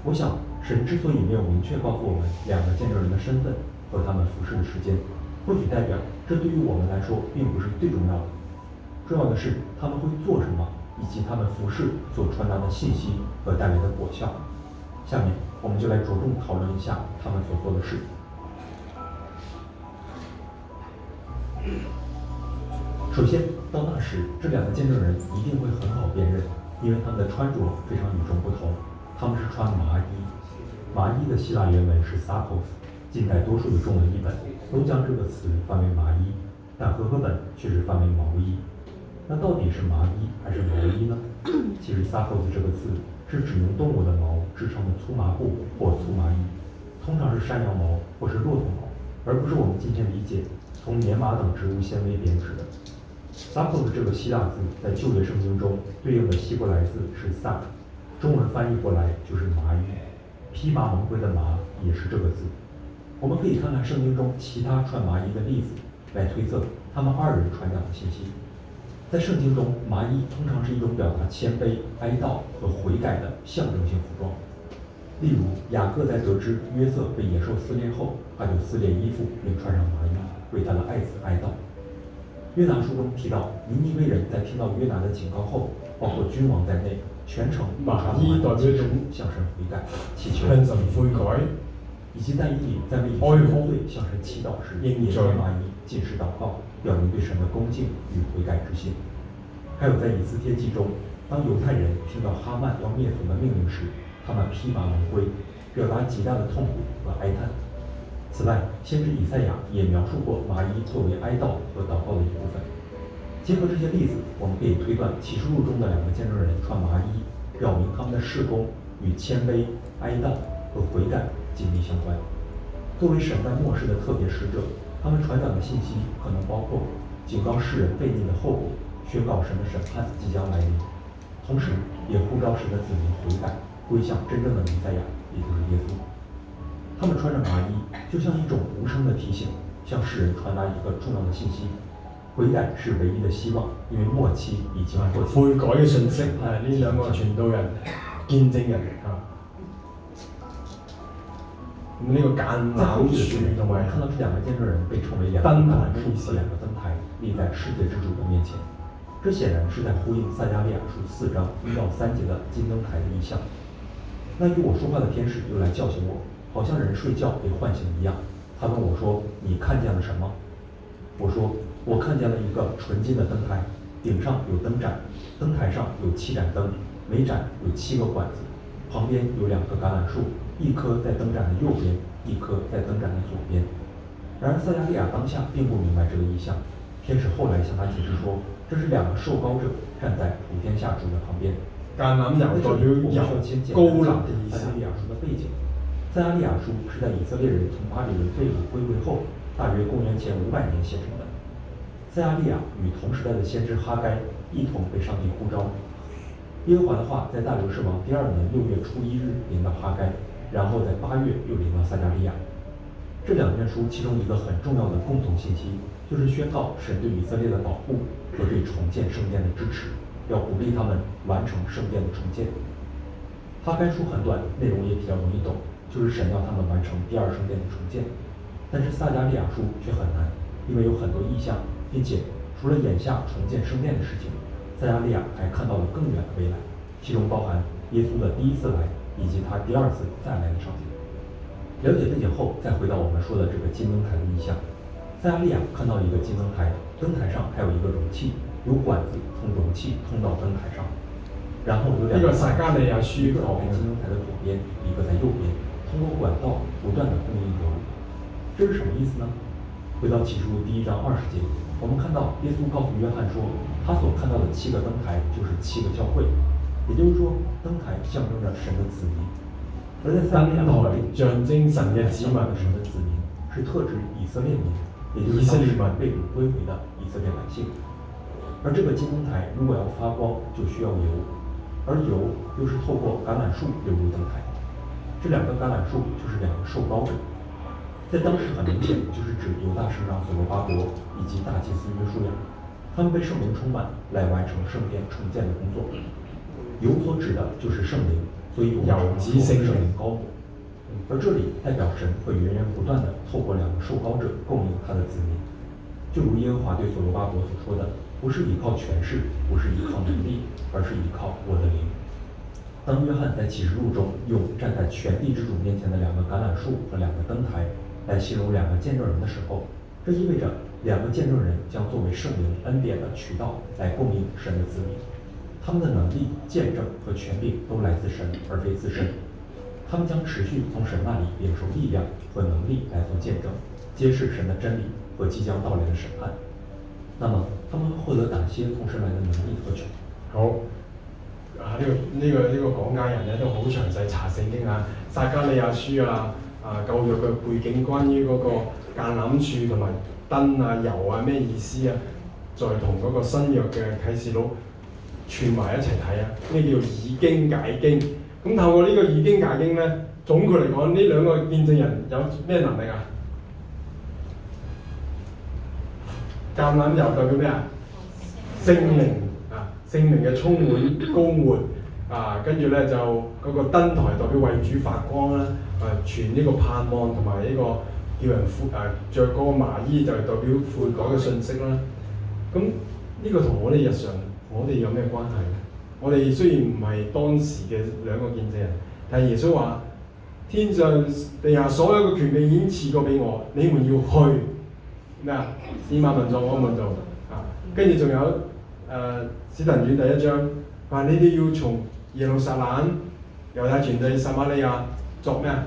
我想，神之所以沒有明確告訴我們兩個見證人的身份和他們服侍的時間，或許代表這對於我們來說並不是最重要的。重要的是他們會做什麼，以及他們服侍所傳達的信息和帶來的果效。下面我們就來着重討論一下他們所做的事。首先，到那時，這兩個見證人一定會很好辨認，因為他們的穿着非常與眾不同。他們是穿麻衣，麻衣的希臘原文是 sakos，近代多數的中文譯本都將這個詞翻為麻衣。但和合本却是翻为毛衣。那到底是麻衣还是毛衣呢？其实 suppose 这个字是指用动物的毛制成的粗麻布或粗麻衣，通常是山羊毛或是骆驼毛，而不是我们今天理解从棉麻等植物纤维编织的。suppose 这个希腊字在旧约圣经中对应的希伯来字是 sak， 中文翻译过来就是麻衣，披麻蒙灰的麻也是这个字。我们可以看看圣经中其他穿麻衣的例子，来推测他们二人传讲的信息。在圣经中，麻衣通常是一种表达谦卑、哀悼和悔改的象征性服装。例如，雅各在得知约瑟被野兽撕裂后，他就撕裂衣服并穿上麻衣，为他的爱子哀悼。约拿书中提到，尼尼微人在听到约拿的警告后，包括君王在内，全城麻衣代表一種向神悔改，祈求向神悔改，以及但以理在为以色列罪向神祈祷时，也穿麻衣进食祷告，表明对神的恭敬与悔改之心。还有在以斯帖记中，当犹太人听到哈曼要灭族的命令时，他们披麻蒙灰，表达极大的痛苦和哀叹。此外，先知以赛亚也描述过麻衣作为哀悼和祷告的一部分。结合这些例子，我们可以推断启示录中的两个见证人穿麻衣，表明他们的事工与谦卑、哀悼和悔改紧密相关。作为神在末世的特别使者，他们传讲的信息可能包括警告世人悖逆的后果，宣告神的审判即将来临，同时也呼召神的子民悔改，归向真正的弥赛亚，也就是耶稣。他们穿着麻衣，就像一种无声的提醒，向世人传达一个重要的信息：悔改是唯一的希望，因為末期已經過。悔改嘅信息係呢兩個傳道人、見證人啊。咁呢個橄欖樹同埋看到這兩個見證人被稱為兩個橄欖樹和兩個燈台立在世界之主的面前，這顯然是在呼應撒迦利亞書4章1到3節的金燈台的意象。那與我說話的天使又來叫醒我，好像人睡覺被喚醒一樣。他問我說：“你看見了什麼？”我說：“我看見了一個純金的燈台，頂上有燈盞，燈台上有7盞燈，每盞有7個管子，旁邊有2棵橄欖樹，一棵在燈盞的右邊，一棵在燈盞的左邊。”然而撒迦利亞當下並不明白這個意象，天使後來向他解釋說，這是2個受膏者站在普天下主的旁邊。橄欖油代表油高立嘅意思。撒迦利亞書的背景，撒迦利亞書是在以色列人從巴比倫被擄歸位後，大約公元前500年寫成的。撒迦利亞與同時代的先知哈該一同被上帝呼召。耶和華的話在大流士王第2年6月初1日臨到哈該，然後在8月又臨到撒迦利亞。這兩卷書其中一個很重要的共同信息，就是宣告神對以色列的保護和對重建聖殿的支持，要鼓勵他們完成聖殿的重建。哈該書很短，內容也比較容易懂，就是神要他們完成第2聖殿的重建。但是撒迦利亞書卻很難，因為有很多異象，並且除了眼下重建聖殿的事情，撒迦利亞還看到了更遠的未來，其中包含耶穌的第1次來以及他第2次再來的場景。了解背景後，再回到我們說的這個金燈台的意象。撒迦利亞看到一個金燈台，燈台上還有一個容器，有管子從容器通到燈台上，然後有2個撒迦利亞書一個在金燈台的左邊，一個在右邊，通過管道不斷的供應油。這是什麼意思呢？回到啟示錄第1章20節，我們看到耶穌告訴約翰說，他所看到的7個燈台就是7個教會，也就是說，燈台象徵着神的子民。而在撒迦利亞書裏，象徵神嘅子民，神的子民是特指以色列民，也就是當時被擄歸回的以色列百姓。而這個金燈台如果要發光，就需要油，而油又是透過橄欖樹流入燈台。這2個橄欖樹就是2個受膏者，在當時很明顯就是指猶大省長所羅巴伯以及大祭司約書亞，他們被聖靈充滿來完成聖殿重建的工作。油所指的就是聖靈。所以我們說聖靈膏抹，而這裡代表神會源源不斷地透過2個受膏者供應他的子民，就如耶和華對所羅巴伯所說的，不是依靠權勢，不是依靠能力，而是依靠我的靈。當約翰在啟示錄中用站在全地之主面前的2個橄欖樹和2個燈台來形容2個見證人的時候，這意味着2個見證人將作為聖靈恩典的渠道來供應神的子民。他們的能力、見證和權柄都來自神，而非自身。他們將持續從神那裡領受力量和能力來做見證，揭示神的真理和即將到來的審判。那麼他們會獲得哪些從神來的能力和權？好呢個講解人咧都好詳細查聖經啊，撒迦利亞書啊，舊約嘅背景，關於嗰個橄欖樹同埋燈啊、油啊咩意思啊，再同嗰個新約嘅啟示錄串埋一齊睇啊，呢叫以經解經。咁透過呢個以經解經咧，總括嚟講，呢兩個見證人有咩能力啊？橄欖油代表咩啊？聖靈啊，聖靈嘅充滿膏抹啊，跟住咧就嗰個燈台代表為主發光啦，傳呢個盼望同埋呢個叫人着嗰個麻衣就係代表悔改嘅信息啦。咁呢個同我哋日常我哋有咩關係咧？我哋雖然唔係當時嘅兩個見證人，但係耶穌話：天上地下所有嘅權柄已經賜過俾我，你們要去咩啊？使萬民作我門徒啊！跟住仲有使徒行傳第1章話：你哋要從耶路撒冷、猶太全地、撒瑪利亞作咩啊？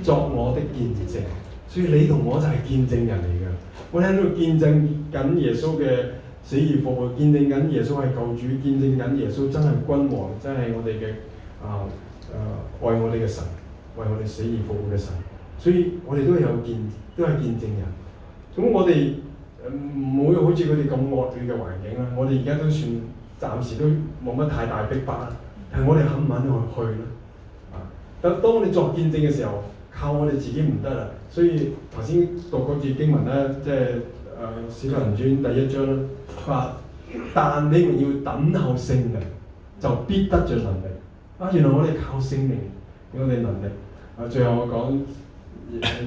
作我的見證。所以你同我就係見證人嚟嘅。我喺度見證緊耶穌嘅死而復活，見證緊耶穌係救主，見證緊耶穌真係君王，真係我哋嘅愛我哋嘅神，為我哋死而復活嘅神。所以我哋都係見證人。咁我哋唔會好似佢哋咁惡劣嘅環境啦。我哋而家都算暫時都冇乜太大逼迫啦，但係我哋肯唔肯去咧？當我哋作見證嘅時候，靠我哋自己唔得啦。所以頭先讀嗰節經文咧，即係使徒行傳第1章啦，話但你們要等候聖靈，就必得著能力。原來我哋靠聖靈俾我哋能力。最後我講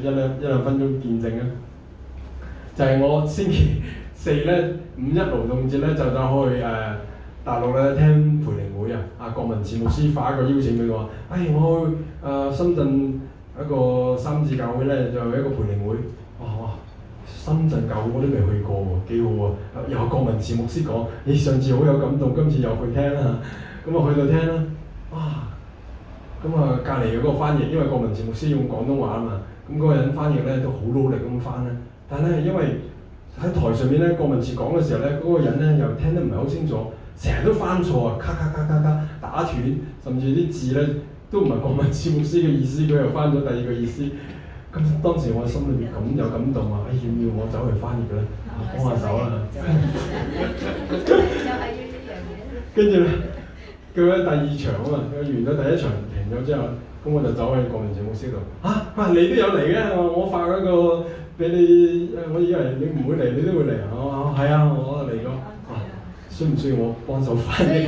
一兩分鐘見證啦，就係我星期4咧5·1勞動節咧就走去大陸咧聽培靈會啊！郭文慈牧師發一個邀請俾我，我去深圳一個三字教會咧就一個培靈會。哇！深圳教會我都未去過喎，幾好喎！又郭文慈牧師講，你上次好有感動，今次又去聽啦。咁我去到聽啦，咁隔離嗰個翻譯，因為郭文慈牧師用廣東話啊嘛，咁嗰個人翻譯咧都好努力咁翻咧。但係咧，因為喺台上面咧，郭文慈講嘅時候咧，嗰個人咧又聽得唔係好清楚，成日都翻錯啊，咔打斷，甚至啲字咧都唔係郭文慈牧師嘅意思，佢又翻咗第二個意思。咁當時我心裏面咁有感動啊！要唔要我走去翻譯咧？幫下手啦！跟住咧，佢喺第2場啊嘛，佢完咗第1場停咗之後，咁我就走去郭文慈牧師度。你都有嚟嘅？我發嗰個俾你，我以為你唔會嚟，你都會嚟啊！係啊，我嚟咗。需唔需要我幫手翻譯？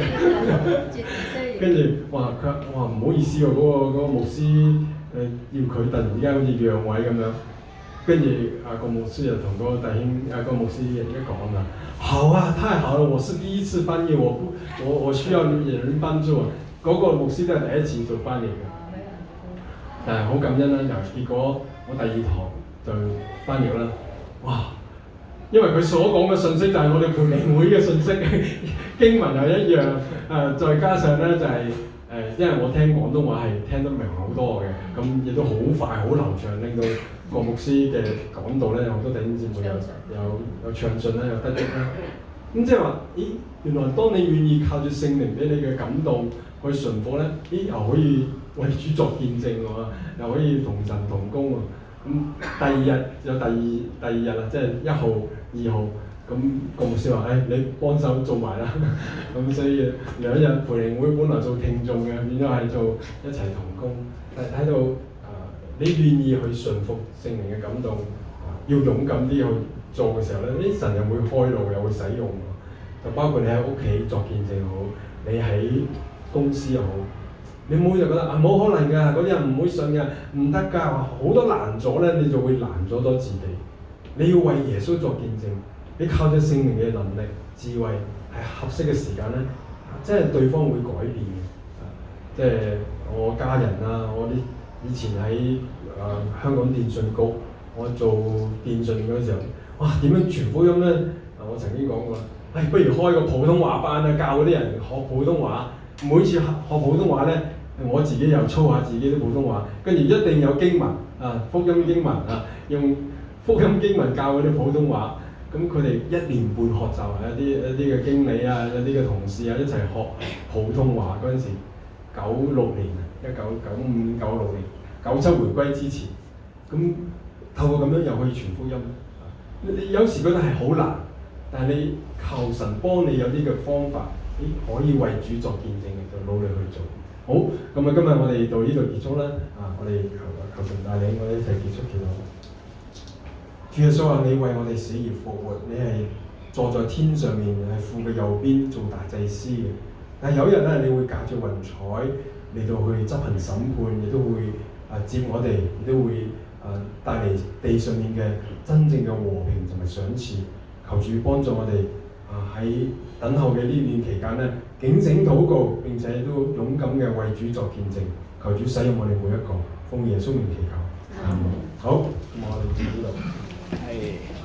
跟住我話唔好意思喎，嗰個牧師要佢突然之間好似讓位咁樣。跟住個牧師就同嗰個弟兄個牧師一講啦，好啊，太好了，我是第一次翻譯，我需要人幫助。嗰個牧師都係第一次做翻譯嘅，但係好感恩啦。結果我第2堂就翻譯啦，哇！因為佢所講嘅信息就係我哋培靈會嘅信息，經文又一樣，再加上咧就係因為我聽廣東話係聽得明好多嘅，咁亦都好快好流暢，令到個牧師嘅講道咧好多弟兄姊妹有暢順啦，有得益啦。咁即係話，原來當你願意靠住聖靈俾你嘅感動去順服咧，又可以為主作見證喎，又可以同神同工喎。咁第2日有第二日啦，即係1號、2號，咁個牧師話：你幫手做埋啦。咁所以2日培靈會本來做聽眾嘅，變咗係做一齊同工。但係睇到你願意去順服聖靈嘅感動，要勇敢啲去做嘅時候咧，神又會開路，又會使用。就包括你喺屋企作見證好，你喺公司又好。你唔好就覺得冇可能㗎，嗰啲人唔會信㗎，唔得㗎，好多難阻咧，你就會難咗多自己。你要為耶穌作見證，你靠住聖靈嘅能力、智慧，係合適嘅時間咧，即係對方會改變嘅。即係我家人啊，我以前喺香港電訊局，我做電訊嗰時候，哇點樣傳福音咧？我曾經講過，不如開個普通話班啊，教嗰啲人學普通話。每次學普通話咧，我自己又操下自己啲普通話，跟住一定有經文福音經文用福音經文教嗰啲普通話，咁咁佢哋1年半學習啊，一啲嘅經理啊，一啲嘅同事啊，一齊學普通話嗰陣時，96年啊，1995、96年，97回歸之前，咁透過咁樣又可以傳福音。你有時覺得係好難，但係你求神幫你有啲嘅方法，你可以為主作見證嘅，就努力去做。好，咁啊，今日我哋到呢度結束啦。我哋求神帶領，我哋一齊結束祈禱。主耶穌啊，你為我哋死而復活，你係坐在天上面，係父嘅右邊做大祭司嘅。但係有一日咧，你會駕住雲彩嚟到去執行審判，亦都會接我哋，亦都會帶嚟地上面嘅真正嘅和平同埋賞賜。求主幫助我哋喺等候嘅呢段期間咧，警醒禱告，並且都勇敢嘅為主作見證。求主使用我哋每一個，奉耶穌名祈求。好，咁我哋到呢度。係。